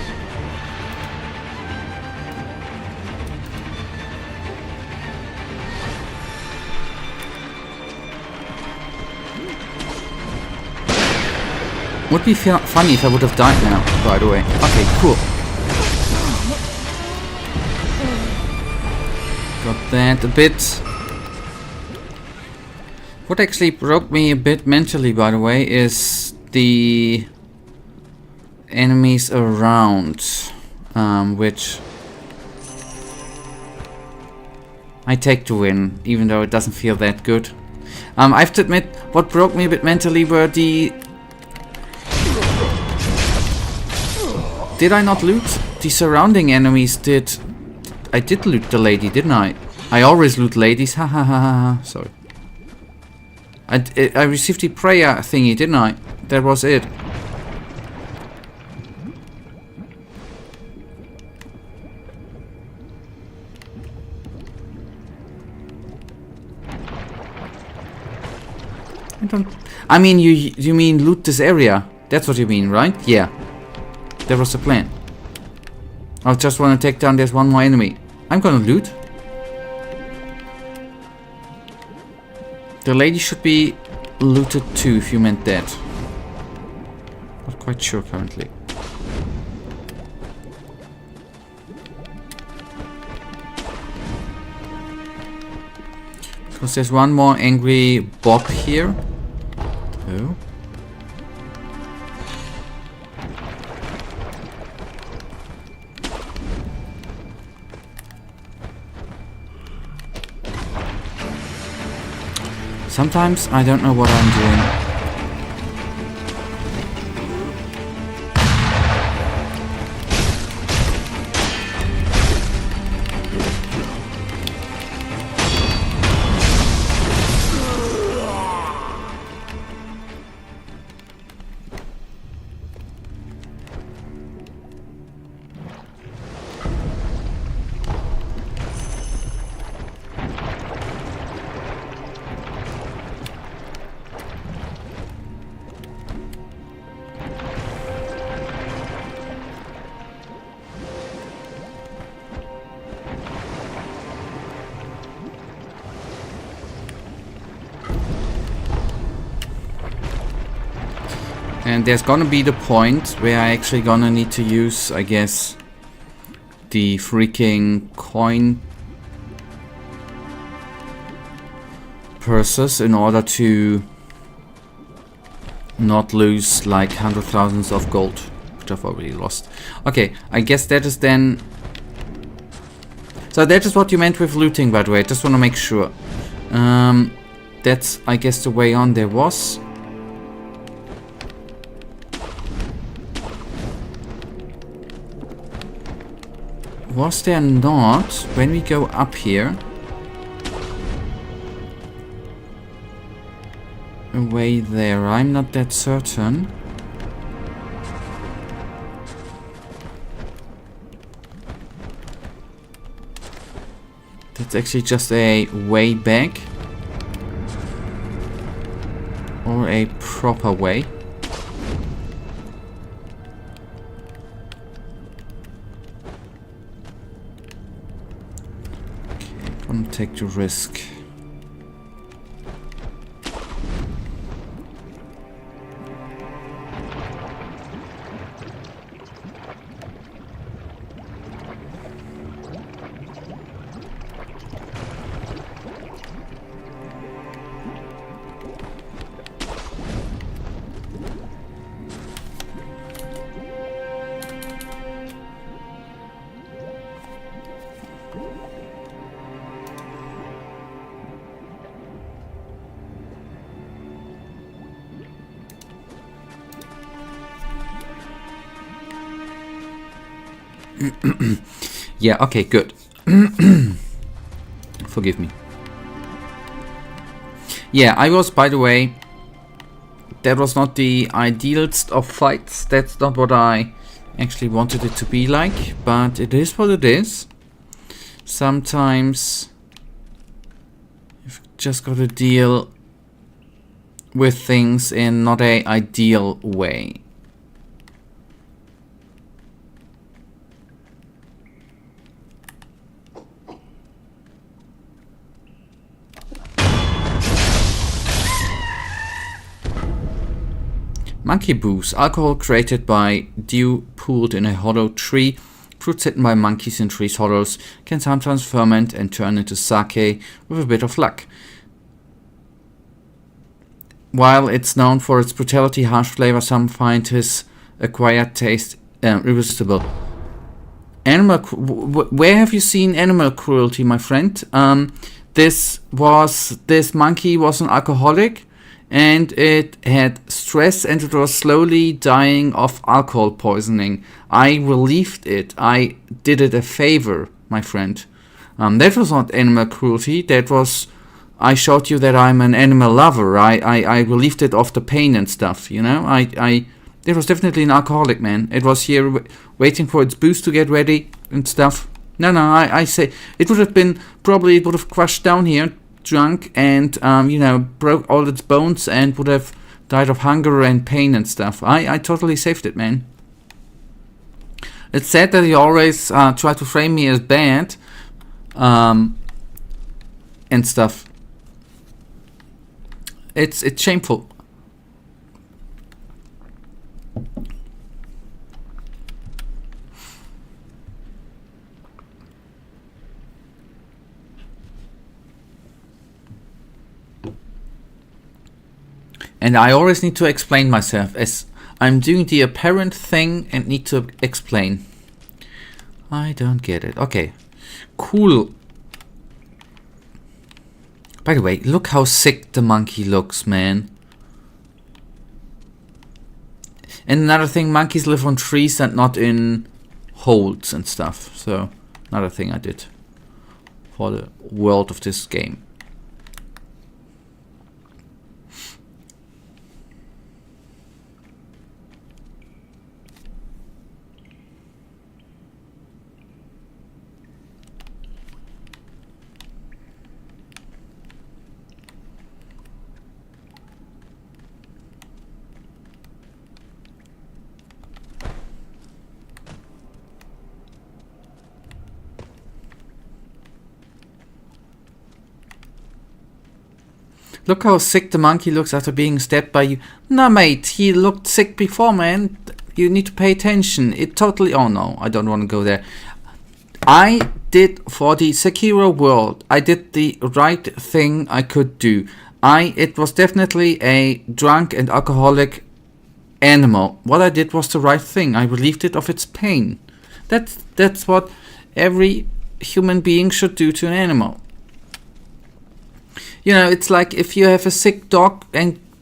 [SPEAKER 2] Would be funny if I would have died now, by the way. Okay, cool. Got that a bit. What actually broke me a bit mentally, by the way, is the enemies around, which I take to win, even though it doesn't feel that good. I have to admit, what broke me a bit mentally were the... Did I not loot? The surrounding enemies did... I did loot the lady, didn't I? I always loot ladies, ha ha ha ha. Sorry. I received the prayer thingy, didn't I? That was it. I mean, you mean loot this area? That's what you mean, right? Yeah. That was the plan. I just want to take down this one more enemy. I'm gonna loot. The lady should be looted too, if you meant that. Not quite sure currently. Because there's one more angry Bob here. Oh. Sometimes I don't know what I'm doing. And there's gonna be the point where I actually gonna need to use, I guess, the freaking coin purses in order to not lose like 100,000 of gold, which I've already lost. Okay, I guess that is then... So that is what you meant with looting, by the way. I just want to make sure. That's, I guess, the way on there was. Was there not, when we go up here, a way there? I'm not that certain. That's actually just a way back. Or a proper way. Okay, I'm gonna take the risk. Yeah, okay, good. Forgive me. Yeah, I was, by the way, that was not the idealist of fights. That's not what I actually wanted it to be like, but it is what it is. Sometimes you've just got to deal with things in not a ideal way. Monkey booze. Alcohol created by dew pooled in a hollow tree. Fruits hidden by monkeys in trees' hollows can sometimes ferment and turn into sake with a bit of luck. While it's known for its brutality, harsh flavor, some find his acquired taste irresistible. Where have you seen animal cruelty, my friend? This monkey was an alcoholic. And it had stress and it was slowly dying of alcohol poisoning. I relieved it. I did it a favor, my friend. That was not animal cruelty. That was, I showed you that I'm an animal lover. I relieved it of the pain and stuff, you know. It was definitely an alcoholic, man. It was here waiting for its booze to get ready and stuff. No, I say, it would have been, probably it would have crushed down here, drunk, and you know, broke all its bones and would have died of hunger and pain and stuff. I totally saved it, man. It's sad that you always try to frame me as bad and stuff. It's shameful. And I always need to explain myself, as I'm doing the apparent thing and need to explain. I don't get it. Okay, cool. By the way, look how sick the monkey looks, man. And another thing, monkeys live on trees and not in holes and stuff. So, another thing I did for the world of this game. Look how sick the monkey looks after being stabbed by you. Nah, mate, he looked sick before, man. You need to pay attention. It totally... Oh, no, I don't want to go there. I did, for the Sekiro world, I did the right thing I could do. It was definitely a drunk and alcoholic animal. What I did was the right thing. I relieved it of its pain. That's what every human being should do to an animal. You know, it's like if you have a sick dog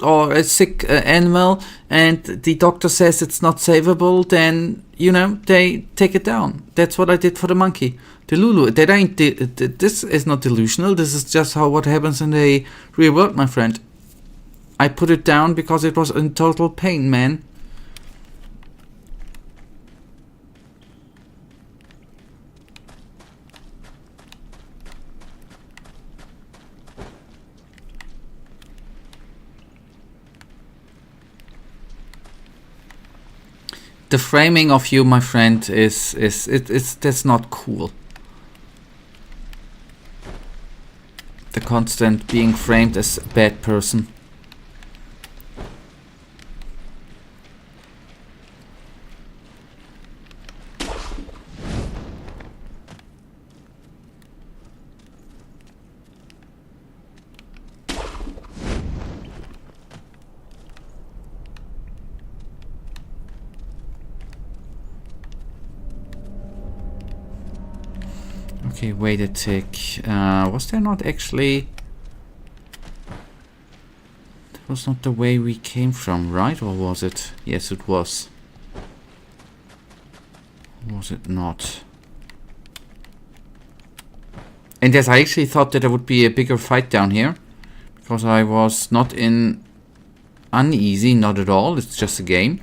[SPEAKER 2] or a sick animal and the doctor says it's not savable, then, you know, they take it down. That's what I did for the monkey. The Lulu, this is not delusional. This is just what happens in the real world, my friend. I put it down because it was in total pain, man. The framing of you, my friend, that's not cool. The constant being framed as a bad person. Okay, wait a tick. Was there not actually... That was not the way we came from, right? Or was it? Yes, it was. Was it not? And yes, I actually thought that there would be a bigger fight down here. Because I was not in uneasy, not at all. It's just a game.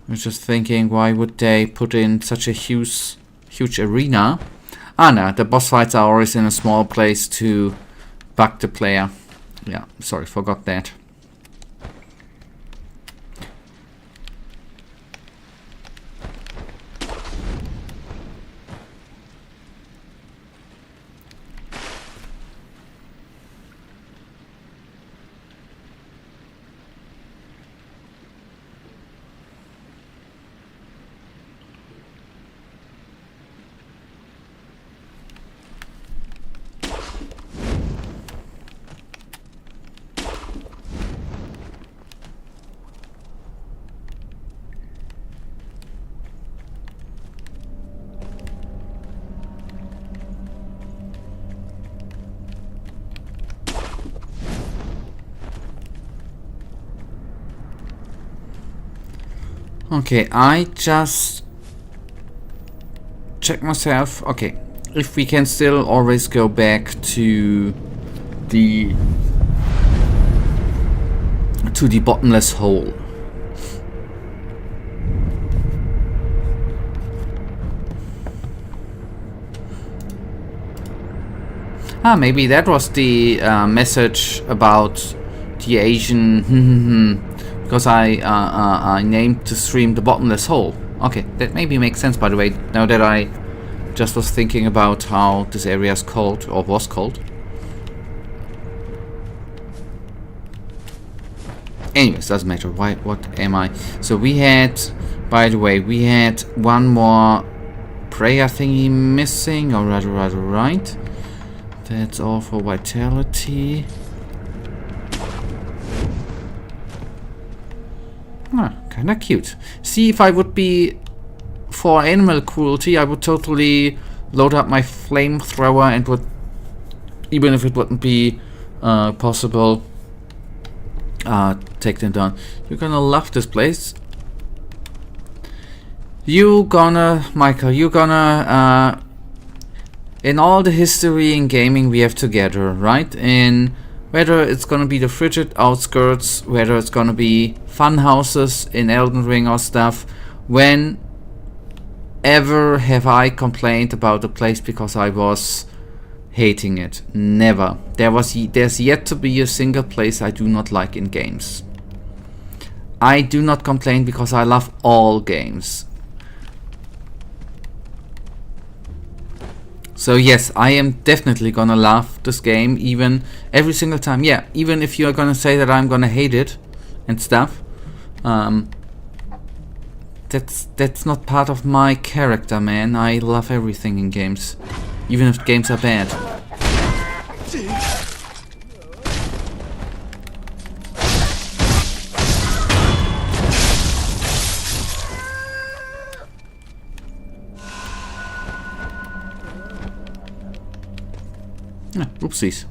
[SPEAKER 2] I was just thinking, why would they put in such a huge arena? Ah, no, the boss fights are always in a small place to bug the player. Yeah, sorry, forgot that. Okay, I just check myself. Okay, if we can still always go back to the bottomless hole. Ah, maybe that was the message about the Asian. Because I named the stream the bottomless hole. Okay, that maybe makes sense, by the way, now that I just was thinking about how this area is called, or was called. Anyways, doesn't matter. Why? What am I? So we had, by the way, we had one more prayer thingy missing, or rather, right. That's all for vitality. Ah, kinda cute. See, if I would be for animal cruelty, I would totally load up my flamethrower and would, even if it wouldn't be possible, take them down. You're gonna love this place. Michael, you're gonna, in all the history in gaming we have together, right? In whether it's gonna be the frigid outskirts, whether it's gonna be fun houses in Elden Ring or stuff, whenever have I complained about the place because I was hating it? Never. There's yet to be a single place I do not like in games. I do not complain because I love all games. So yes, I am definitely gonna love this game, even every single time. Yeah, even if you're gonna say that I'm gonna hate it and stuff. That's not part of my character, man. I love everything in games, even if games are bad. Ah, oopsies.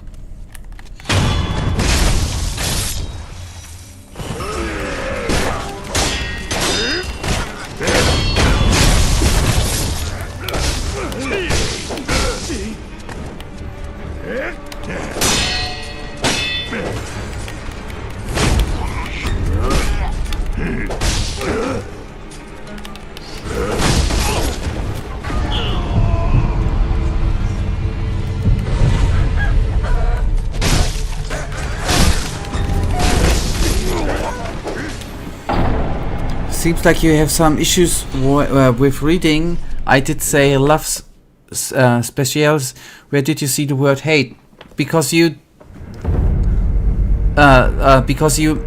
[SPEAKER 2] Seems like you have some issues with reading. I did say love specials. Where did you see the word hate? Because you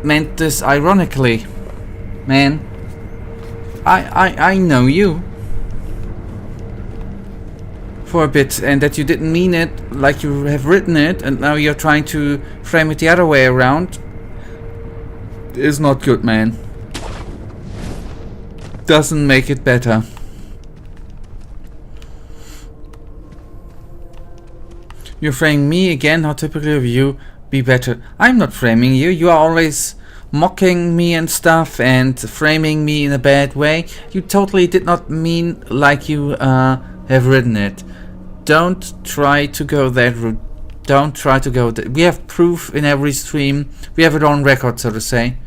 [SPEAKER 2] meant this ironically, man. I know you for a bit, and that you didn't mean it like you have written it, and now you're trying to frame it the other way around. Is not good, man. Doesn't make it better. You're framing me again. How typical of you. Be better. I'm not framing you. You are always mocking me and stuff and framing me in a bad way. You totally did not mean like you have written it. Don't try to go that route. Don't try to go that. We have proof in every stream. We have it on record, so to say.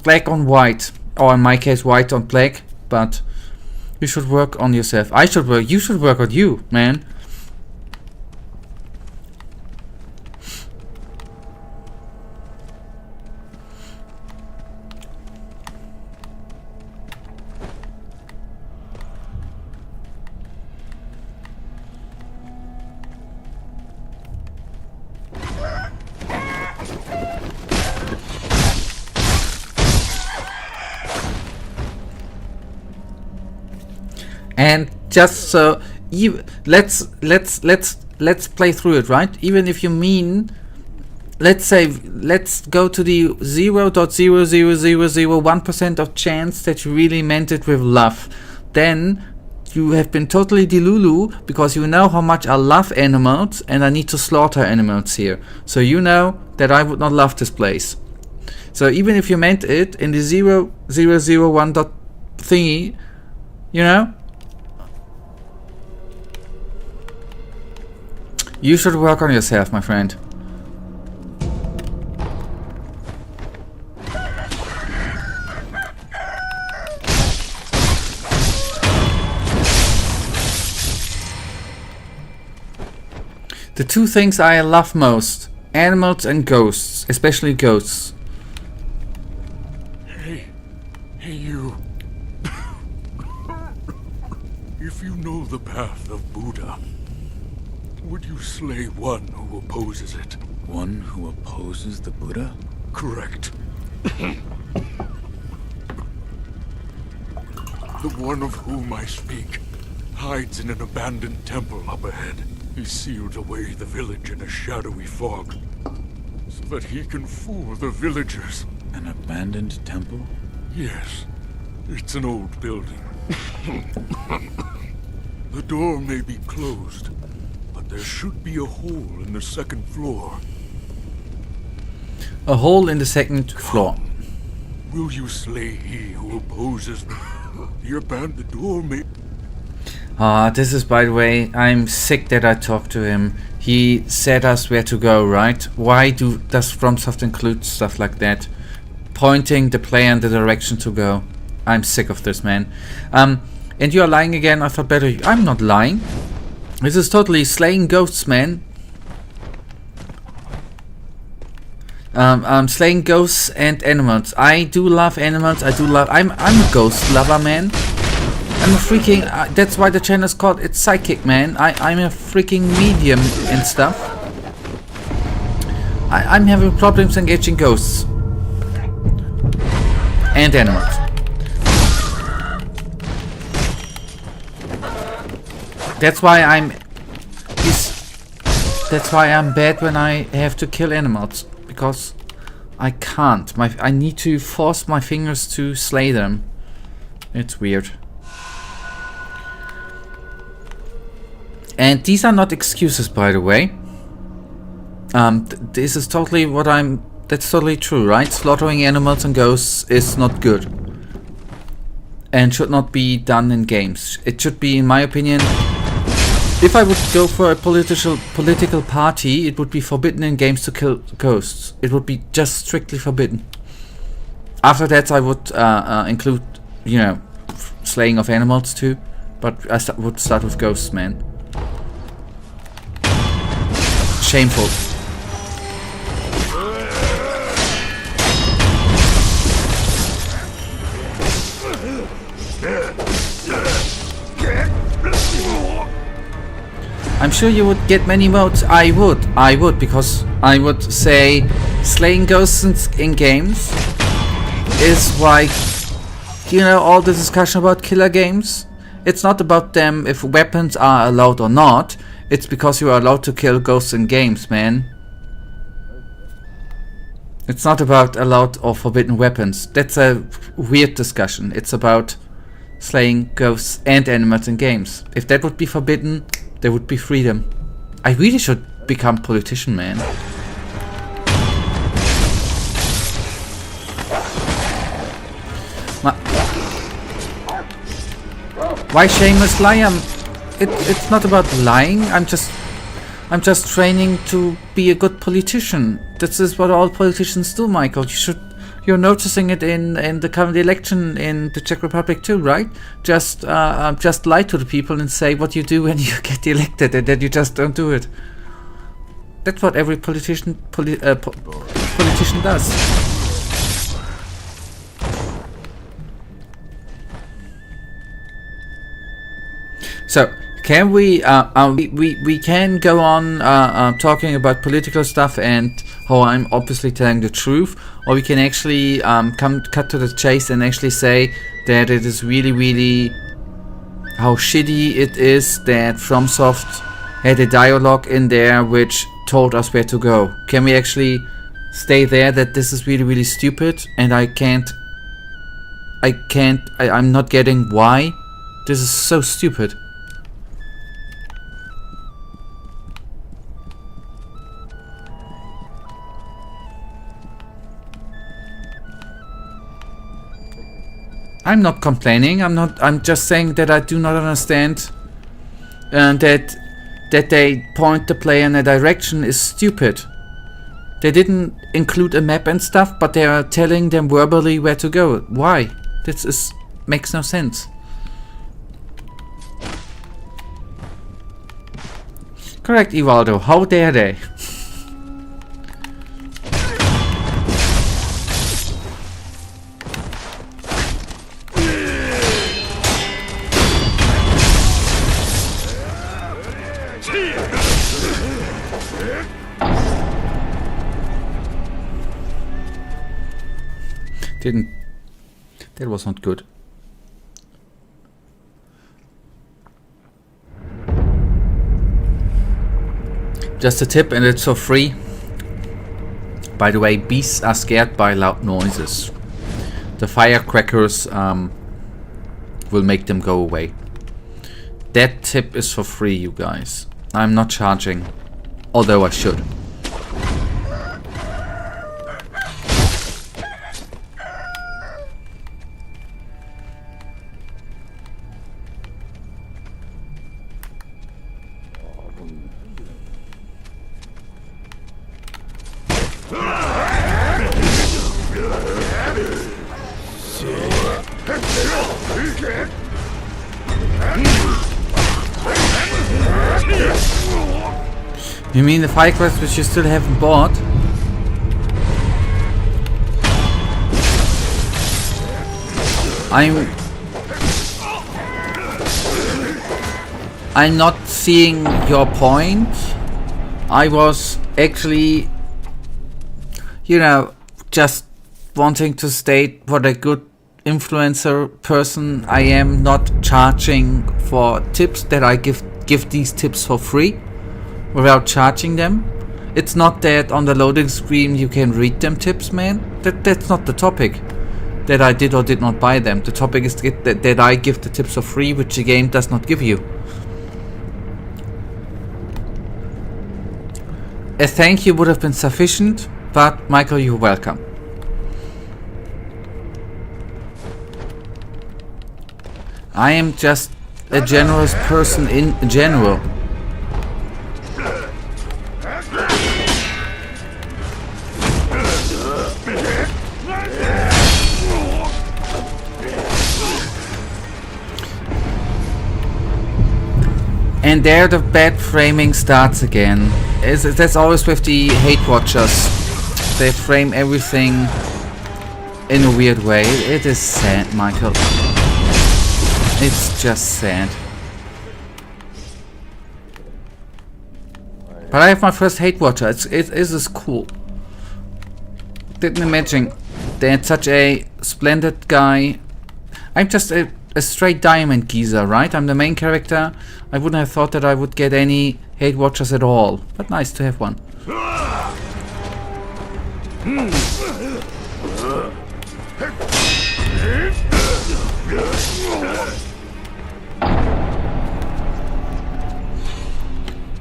[SPEAKER 2] Black on white. Or in my case, white on black. But you should work on yourself. I should work. You should work on you, man. And just so let's play through it, right? Even if you mean, let's go to the 0.00001% of chance that you really meant it with love. Then you have been totally delulu because you know how much I love animals and I need to slaughter animals here. So you know that I would not love this place. So even if you meant it in the 0.001 dot thingy, you know. You should work on yourself, my friend. The two things I love most, animals and ghosts, especially ghosts.
[SPEAKER 3] Hey you. If you know the path of Buddha, would you slay one who opposes it?
[SPEAKER 4] One who opposes the Buddha?
[SPEAKER 3] Correct. The one of whom I speak hides in an abandoned temple up ahead. He sealed away the village in a shadowy fog, so that he can fool the villagers.
[SPEAKER 4] An abandoned temple?
[SPEAKER 3] Yes, it's an old building. The door may be closed, but there should be a hole in the second floor.
[SPEAKER 2] A hole in the second floor.
[SPEAKER 3] Will you slay he who opposes me? The abandoned door may...
[SPEAKER 2] This is, by the way, I'm sick that I talked to him. He said us where to go, right? Why does FromSoft include stuff like that? Pointing the player in the direction to go. I'm sick of this, man. And you are lying again. I thought better. I'm not lying. This is totally slaying ghosts, man. Slaying ghosts and animals. I do love animals. I'm a ghost lover, man. I'm a freaking. That's why the channel is called. It's psychic, man. I'm a freaking medium and stuff. I'm having problems engaging ghosts and animals. That's why That's why I'm bad when I have to kill animals, because I can't. I need to force my fingers to slay them. It's weird. And these are not excuses, by the way. This is totally that's totally true, right? Slaughtering animals and ghosts is not good. And should not be done in games. It should be, in my opinion, if I would go for a political party, it would be forbidden in games to kill ghosts. It would be just strictly forbidden. After that, I would include, slaying of animals too. But I would start with ghosts, man. Shameful. I'm sure you would get many votes. I would, because I would say slaying ghosts in games is like, you know, all the discussion about killer games. It's not about them if weapons are allowed or not. It's because you are allowed to kill ghosts in games, man. It's not about allowed or forbidden weapons. That's a weird discussion. It's about slaying ghosts and animals in games. If that would be forbidden, there would be freedom. I really should become politician, man. Why shameless lie? It's not about lying. I'm just training to be a good politician. This is what all politicians do, Michael. You're noticing it in the current election in the Czech Republic too, right? Just lie to the people and say what you do when you get elected, and then you just don't do it. That's what every politician does. So can we can go on talking about political stuff and how I'm obviously telling the truth, or we can actually cut to the chase and actually say that it is really how shitty it is that FromSoft had a dialogue in there which told us where to go. Can we actually stay there that this is really stupid, and I'm not getting why this is so stupid. I'm not complaining. I'm just saying that I do not understand that they point the player in a direction is stupid. They didn't include a map and stuff, but they are telling them verbally where to go. Why? This makes no sense. Correct, Ivaldo. How dare they? That was not good. Just a tip, and it's for free. By the way, beasts are scared by loud noises. The firecrackers will make them go away. That tip is for free, you guys. I'm not charging, although I should. You mean the firecrackers which you still haven't bought? I'm not seeing your point. I was actually, you know, just wanting to state what a good influencer person I am, not charging for tips, that I give these tips for free without charging them. It's not that on the loading screen you can read them tips, man. That's not the topic, that I did or did not buy them. The topic is that I give the tips for free, which the game does not give you. A thank you would have been sufficient, but Michael, you're welcome. I am just a generous person in general. And there the bad framing starts again. That's always with the hate watchers. They frame everything in a weird way. It is sad, Michael. It's just sad. But I have my first hate watcher. It is cool. Didn't imagine that such a splendid guy. I'm just a straight diamond geezer, right? I'm the main character. I wouldn't have thought that I would get any hate watchers at all. But nice to have one.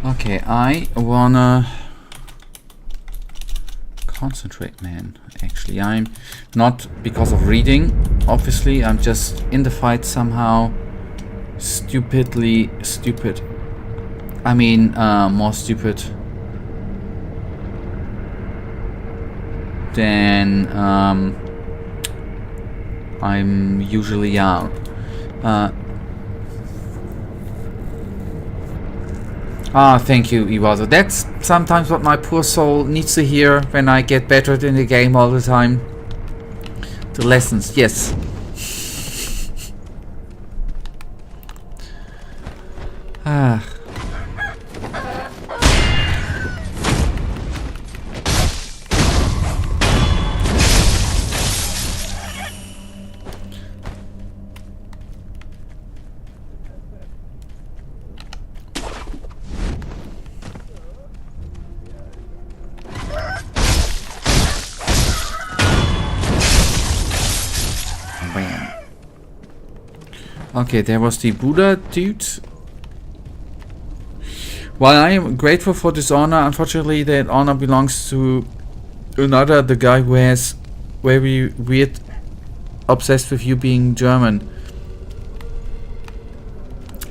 [SPEAKER 2] Okay, I wanna concentrate, man. Actually, I'm not because of reading. Obviously, I'm just in the fight somehow stupidly stupid. I mean, more stupid than I'm usually are. Thank you, Iwazo. That's sometimes what my poor soul needs to hear when I get better in the game all the time. The lessons, yes. Okay, there was the Buddha dude. While I am grateful for this honor, unfortunately that honor belongs to another, the guy who has very weird obsessed with you being German.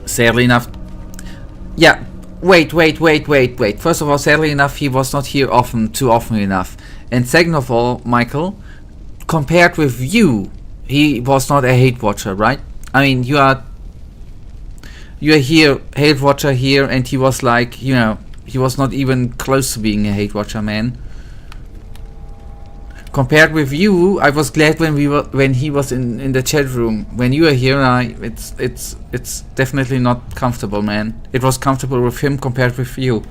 [SPEAKER 2] Sadly enough. Yeah, wait. First of all, sadly enough, he was not here too often enough. And second of all, Michael, compared with you, he was not a hate watcher, right? I mean, you are here, hate watcher here, and he was like, you know, he was not even close to being a hate watcher, man. Compared with you, I was glad when he was in the chat room. When you are here, it's definitely not comfortable, man. It was comfortable with him compared with you.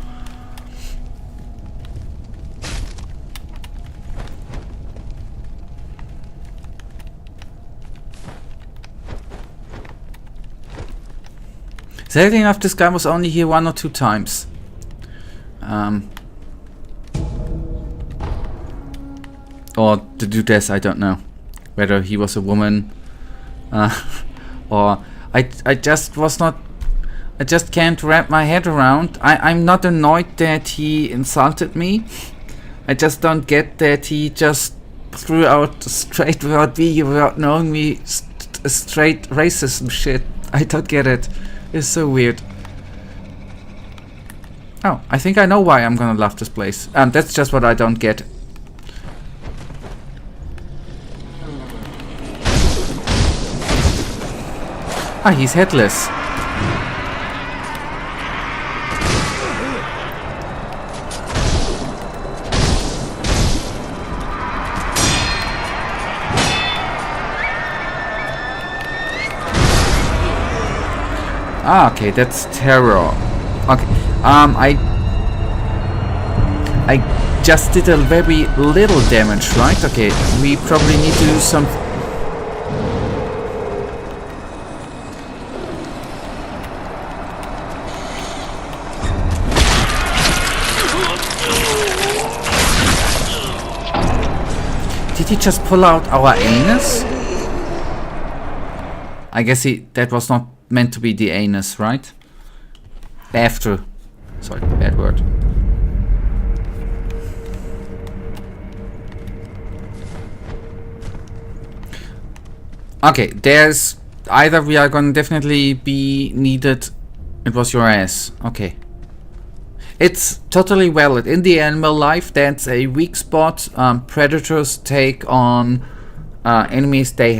[SPEAKER 2] Sadly enough, this guy was only here 1 or 2 times. Or the dudess, I don't know. Whether he was a woman. Or I just was not... I just can't wrap my head around. I'm not annoyed that he insulted me. I just don't get that he just threw out straight without knowing me straight racism shit. I don't get it. It's so weird. Oh, I think I know why I'm gonna love this place. That's just what I don't get. Ah, he's headless. Ah, okay, that's terror. Okay, I just did a very little damage, right? Okay, we probably need to do some... Did he just pull out our anus? I guess that was not meant to be the anus, right? After. Sorry, bad word. Okay, there's... Either we are gonna definitely be needed... It was your ass. Okay. It's totally valid. In the animal life, that's a weak spot. Predators take on... animals they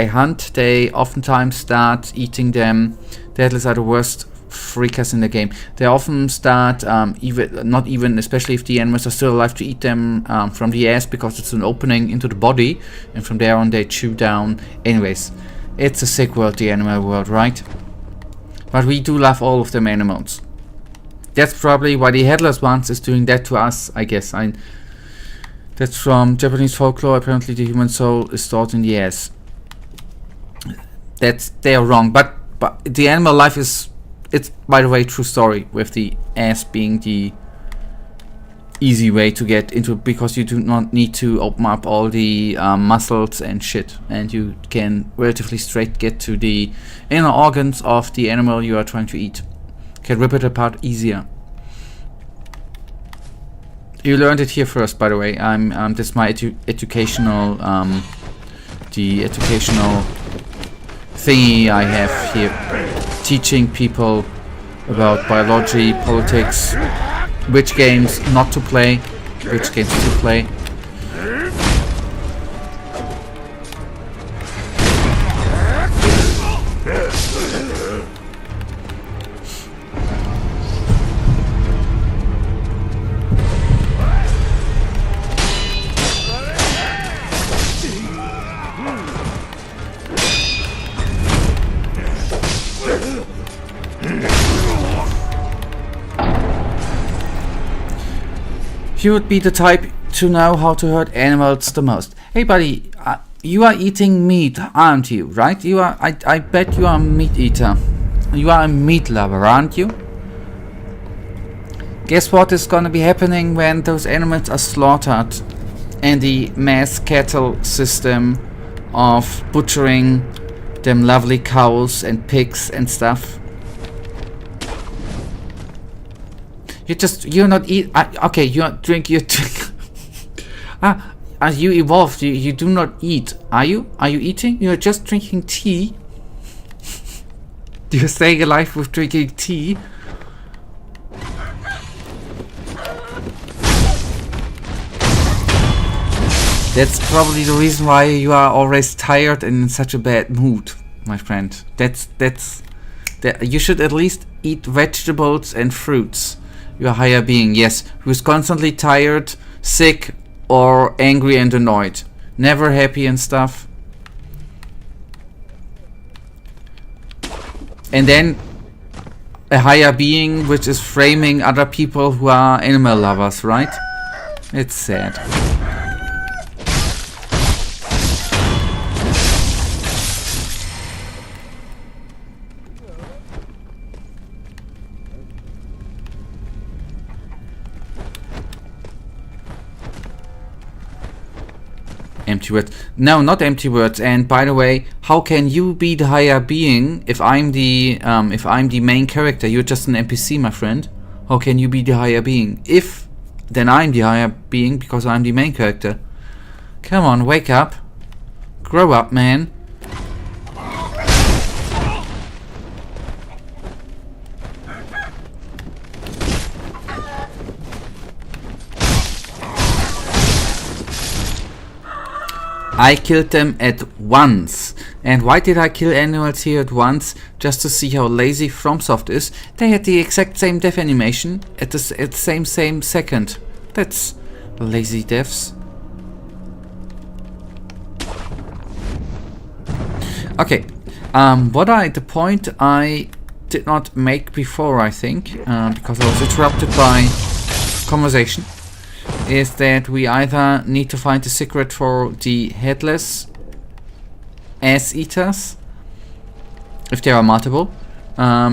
[SPEAKER 2] hunt, they oftentimes start eating them. The Atlas are the worst freakers in the game. They often start, especially if the animals are still alive, to eat them from the ass, because it's an opening into the body, and from there on they chew down. Anyways, it's a sick world, the animal world, right? But we do love all of them animals. That's probably why the headless ones is doing that to us, I guess. That's from Japanese folklore. Apparently the human soul is stored in the ass. They are wrong, but the animal life is, it's by the way true story, with the ass being the easy way to get into, because you do not need to open up all the muscles and shit, and you can relatively straight get to the inner organs of the animal you are trying to eat. Can rip it apart easier. You learned it here first, by the way. This is my educational the educational thingy I have here, teaching people about biology, politics, which games not to play, which games to play. You would be the type to know how to hurt animals the most. Hey buddy, you are eating meat, aren't you? Right? You are. I bet you are a meat eater. You are a meat lover, aren't you? Guess what is gonna be happening when those animals are slaughtered and the mass cattle system of butchering them lovely cows and pigs and stuff? You're not eat. Okay, you drink. You drink. As you evolved, you do not eat. Are you? Are you eating? You're just drinking tea. You're staying alive with drinking tea. That's probably the reason why you are always tired and in such a bad mood, my friend. You should at least eat vegetables and fruits. You're a higher being, yes, who's constantly tired, sick, or angry and annoyed. Never happy and stuff. And then a higher being which is framing other people who are animal lovers, right? It's sad. Empty words. No, not empty words. And by the way, how can you be the higher being if I'm the main character? You're just an NPC, my friend. How can you be the higher being? If then I'm the higher being because I'm the main character. Come on, wake up. Grow up, man. I killed them at once. And why did I kill animals here at once? Just to see how lazy FromSoft is. They had the exact same death animation at the same second. That's lazy deaths. Okay. The point I did not make before, I think, because I was interrupted by conversation, is that we either need to find the secret for the headless ass eaters, if there are multiple,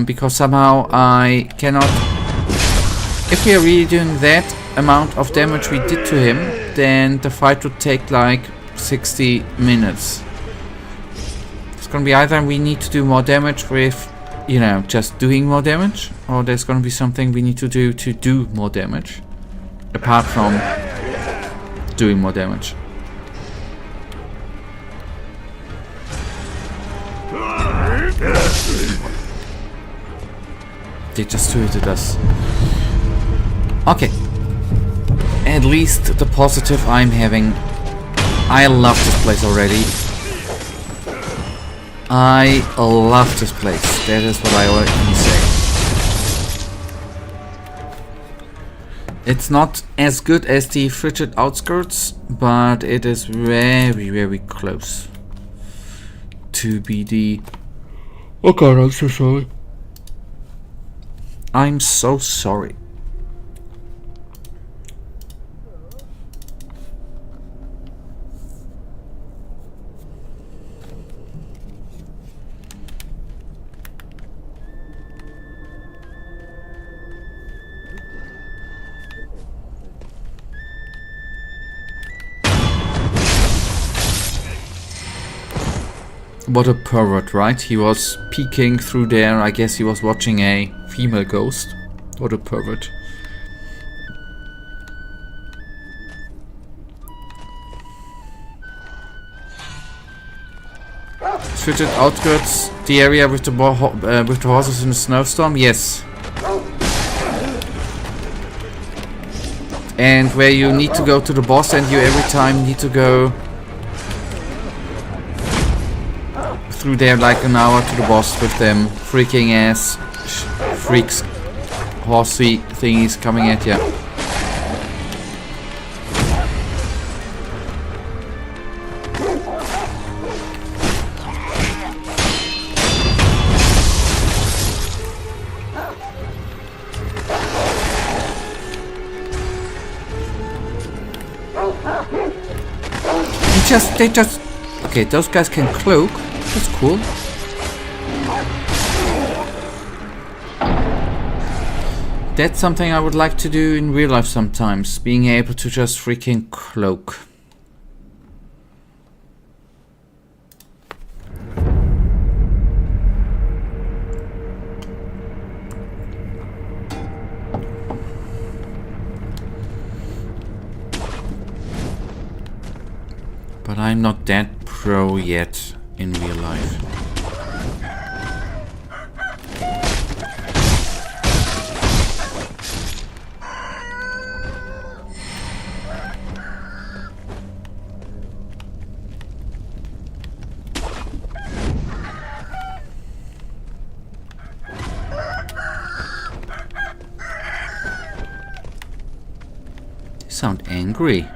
[SPEAKER 2] because somehow I cannot. If we are really doing that amount of damage we did to him, then the fight would take like 60 minutes. It's gonna be either we need to do more damage with, just doing more damage, or there's gonna be something we need to do more damage. Apart from doing more damage. They just tweeted us. Okay. At least the positive I'm having. I love this place already. I love this place. That is what I can say. It's not as good as the frigid outskirts, but it is very, very close to be the... Oh god, I'm so sorry. I'm so sorry. What a pervert, right? He was peeking through there. I guess he was watching a female ghost. What a pervert. Switched outskirts, the area with the horses in the snowstorm? Yes. And where you need to go to the boss and you every time need to go through there like an hour to the boss with them freaking ass freaks horsey thingies coming at you. They just okay, those guys can cloak. That's cool. That's something I would like to do in real life sometimes. Being able to just freaking cloak. But I'm not that pro yet in real life. They sound angry.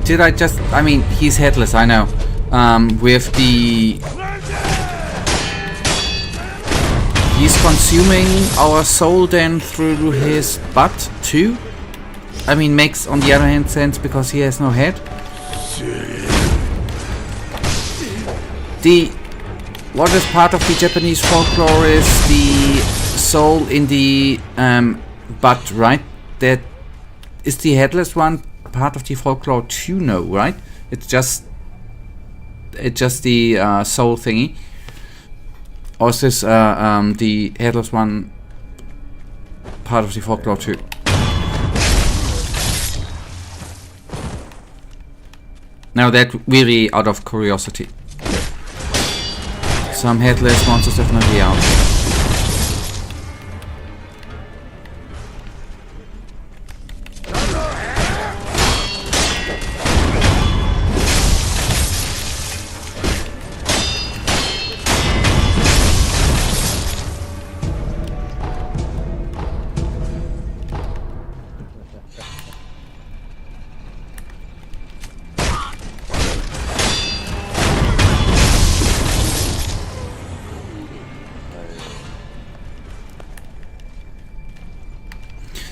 [SPEAKER 2] Did I just... I mean, he's headless, I know. With the... He's consuming our soul then through his butt too? I mean, makes on the other hand sense because he has no head. What is part of the Japanese folklore is the soul in the butt, right? That is the headless one part of the folklore too, no, right? It's just the soul thingy. Or is this the headless one part of the folklore too? Now that really out of curiosity. Some headless monsters definitely out.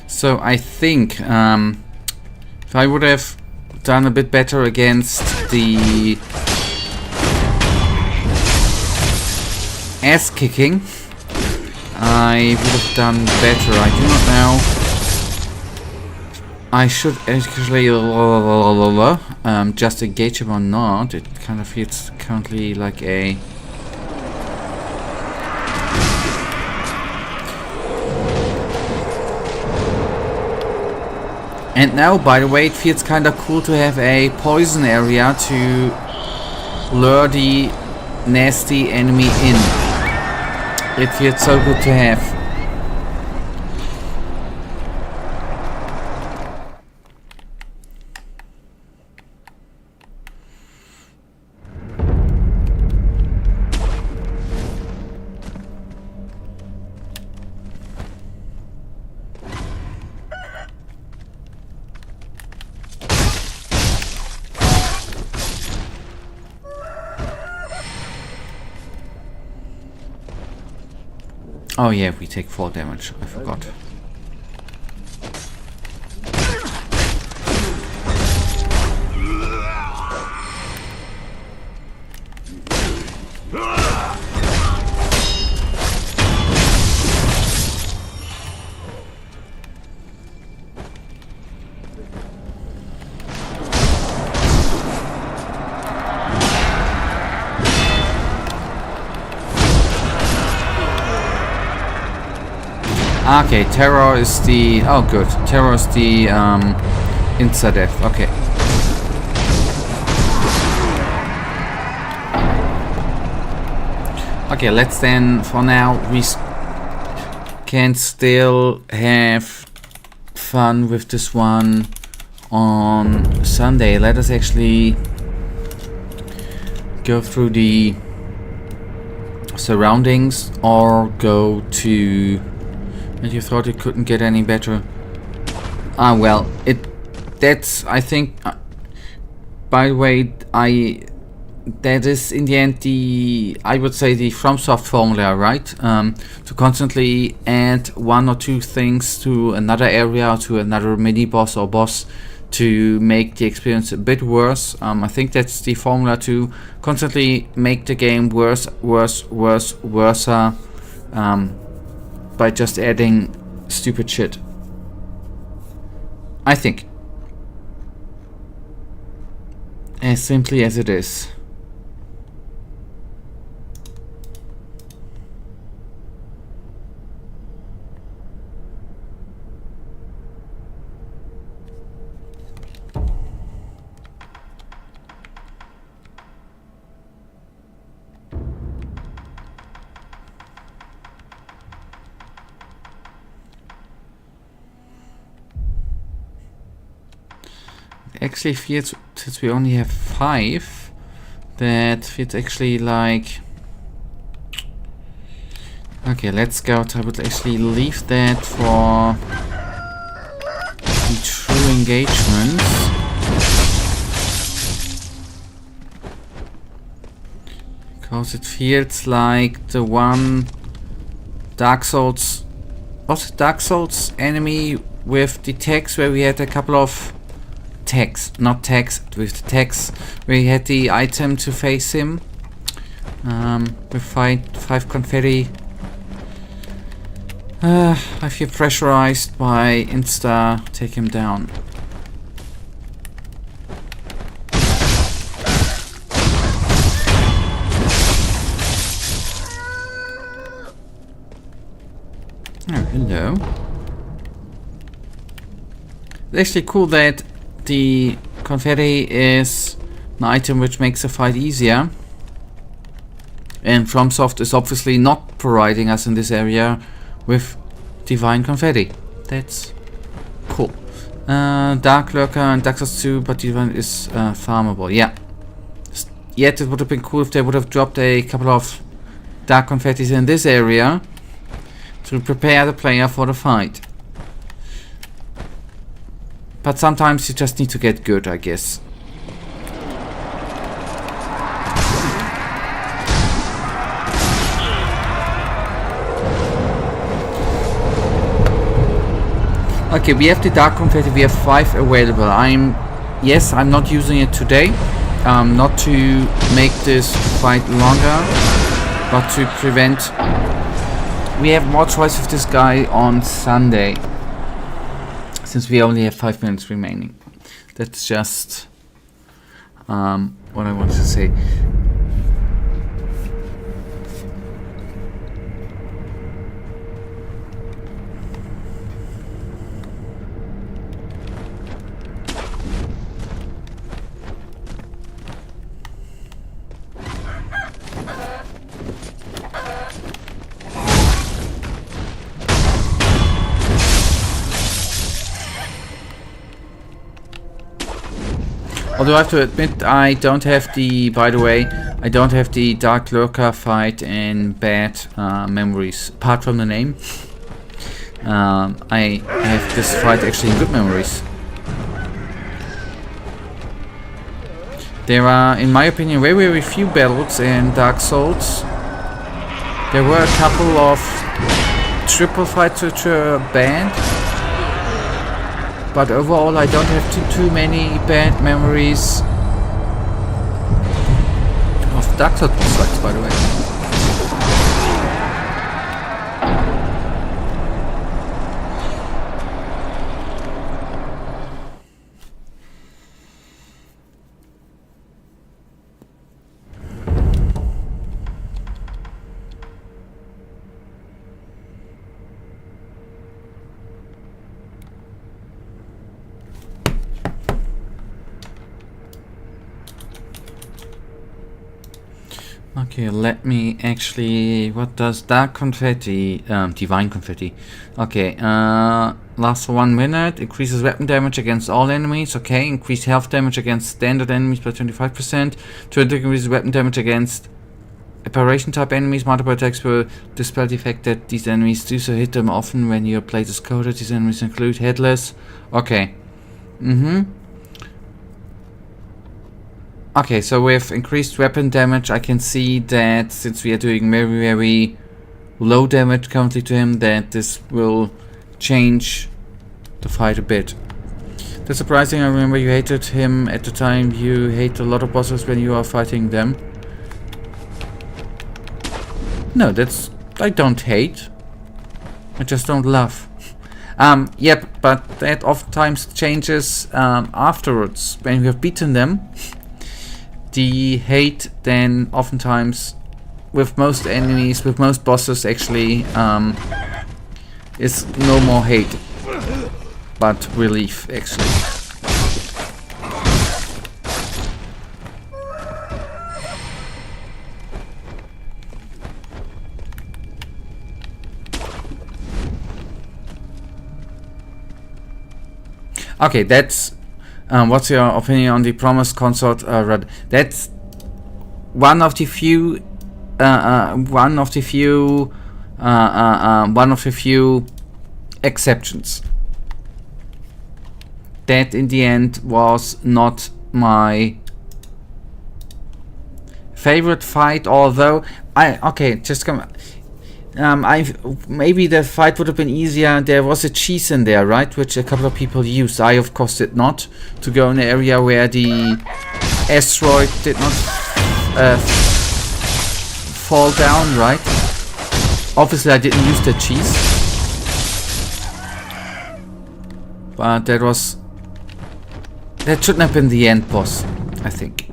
[SPEAKER 2] So I think if I would have done a bit better against the ass kicking, I would have done better. I do not know. I should actually just engage him or not. It kind of feels currently like a... And now, by the way, it feels kind of cool to have a poison area to lure the nasty enemy in. It feels so good to have. Oh yeah, we take 4 damage. I forgot. Okay, terror is the... Oh, good. Terror is the insta-death. Okay. Okay, let's then, for now, we can still have fun with this one on Sunday. Let us actually go through the surroundings or go to... And you thought it couldn't get any better? Ah, well, that's, I think, by the way, that is in the end I would say the FromSoft formula, right? To constantly add 1 or 2 things to another area, to another mini boss or boss, to make the experience a bit worse. I think that's the formula, to constantly make the game worse, by just adding stupid shit. I think. As simply as it is. Actually feels, since we only have 5, that feels actually like... Okay, let's go. I would actually leave that for the true engagements. Because it feels like the one Dark Souls... Was it Dark Souls enemy with the text where we had a couple of... not text, with text, where he had the item to face him with 5 confetti. I feel pressurized by insta take him down. Oh, hello. It's actually cool that the confetti is an item which makes the fight easier, and FromSoft is obviously not providing us in this area with divine confetti. That's cool. Dark Lurker and Dark Souls 2, but divine is farmable. Yeah. Yet it would have been cool if they would have dropped a couple of dark confettis in this area to prepare the player for the fight. But sometimes you just need to get good, I guess. Okay, we have the dark confetti, we have 5 available. I'm yes, I'm not using it today, not to make this fight longer, but to prevent. We have more choice with this guy on Sunday, since we only have 5 minutes remaining. That's just what I wanted to say. Although I have to admit, I don't have the, by the way, I don't have the Dark Lurker fight in bad memories, apart from the name. I have this fight actually in good memories. There are, in my opinion, very, very few battles in Dark Souls. There were a couple of triple fights which were bad. But overall, I don't have too many bad memories of Dark Souls fights, by the way. Okay, let me actually... What does Dark Confetti... Divine Confetti. Okay, lasts for 1 minute. Increases weapon damage against all enemies. Okay, increase health damage against standard enemies by 25%. To increase weapon damage against apparition type enemies. Multiple attacks will dispel the effect that these enemies do, so hit them often when your blade is coated. These enemies include headless. Okay. Okay, so with increased weapon damage, I can see that since we are doing very, very low damage currently to him, that this will change the fight a bit. That's surprising. I remember you hated him at the time. You hate a lot of bosses when you are fighting them. No, that's... I don't hate. I just don't love. Yep, but that oftentimes changes afterwards. When you have beaten them, the hate then oftentimes, with most enemies, with most bosses actually, is no more hate, but relief actually. Okay, that's... what's your opinion on the Promised Consort? That's one of the few, one of the few exceptions. That in the end was not my favorite fight, although maybe the fight would have been easier. There was a cheese in there, right, which a couple of people used. I of course did not, to go in an area where the asteroid did not fall down, right? Obviously I didn't use the cheese, but that shouldn't have been the end boss, I think.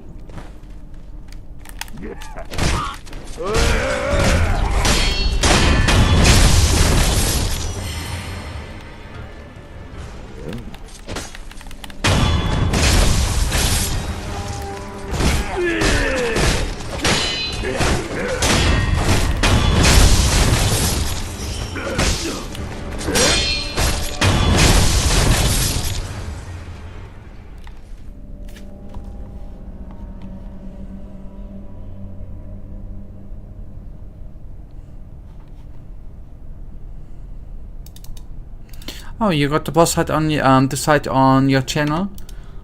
[SPEAKER 2] Oh, you got the boss fight on the site on your channel?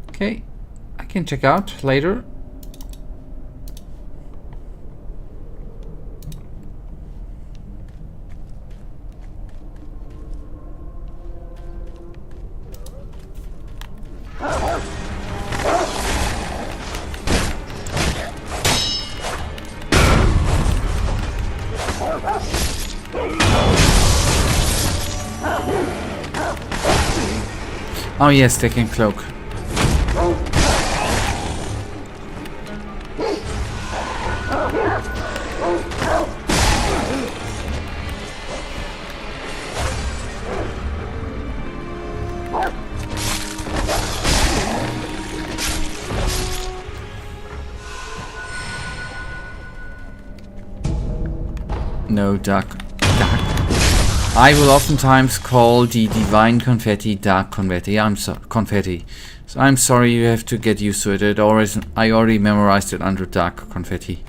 [SPEAKER 2] Okay, I can check out later. Oh yes, they can cloak. No, dark. I will oftentimes call the divine confetti dark confetti. Confetti. So I'm sorry, you have to get used to it. I already memorized it under dark confetti.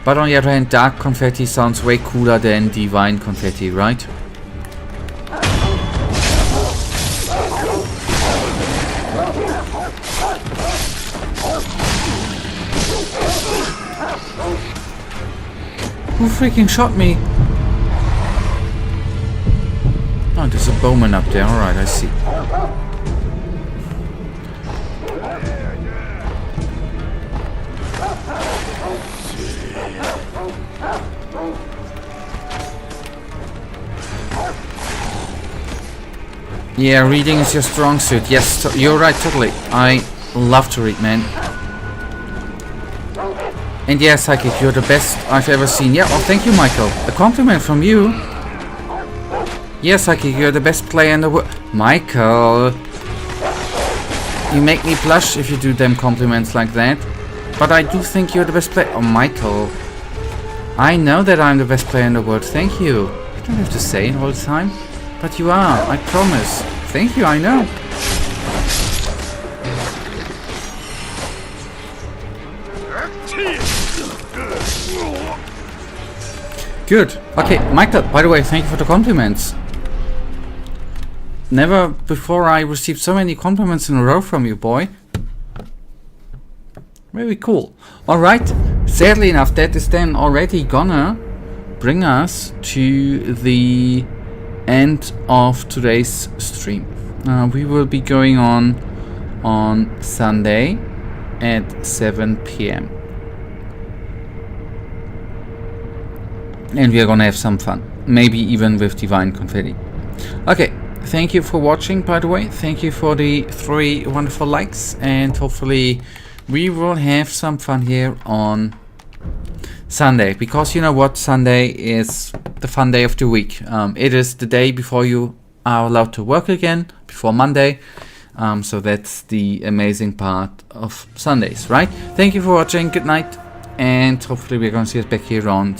[SPEAKER 2] But on the other hand, dark confetti sounds way cooler than divine confetti, right? Who freaking shot me? Oh, there's a bowman up there. Alright, I see. Yeah, reading is your strong suit. Yes, you're right, totally. I love to read, man. And yeah, Psychic, you're the best I've ever seen. Yeah, oh, thank you, Michael. A compliment from you. Yeah, Psychic, you're the best player in the world. Michael. You make me blush if you do them compliments like that. But I do think you're the best player. Oh, Michael. I know that I'm the best player in the world. Thank you. You don't have to say it all the time. But you are, I promise. Thank you, I know. Good. Okay, Michael, by the way, thank you for the compliments. Never before I received so many compliments in a row from you, boy. Very cool. Alright, sadly enough, that is then already gonna bring us to the end of today's stream. We will be going on Sunday at 7 p.m. And we are gonna have some fun. Maybe even with Divine Confetti. Okay, thank you for watching, by the way. Thank you for the 3 wonderful likes. And hopefully we will have some fun here on Sunday. Because you know what? Sunday is the fun day of the week. It is the day before you are allowed to work again. Before Monday. So that's the amazing part of Sundays, right? Thank you for watching. Good night. And hopefully we're gonna see us back here on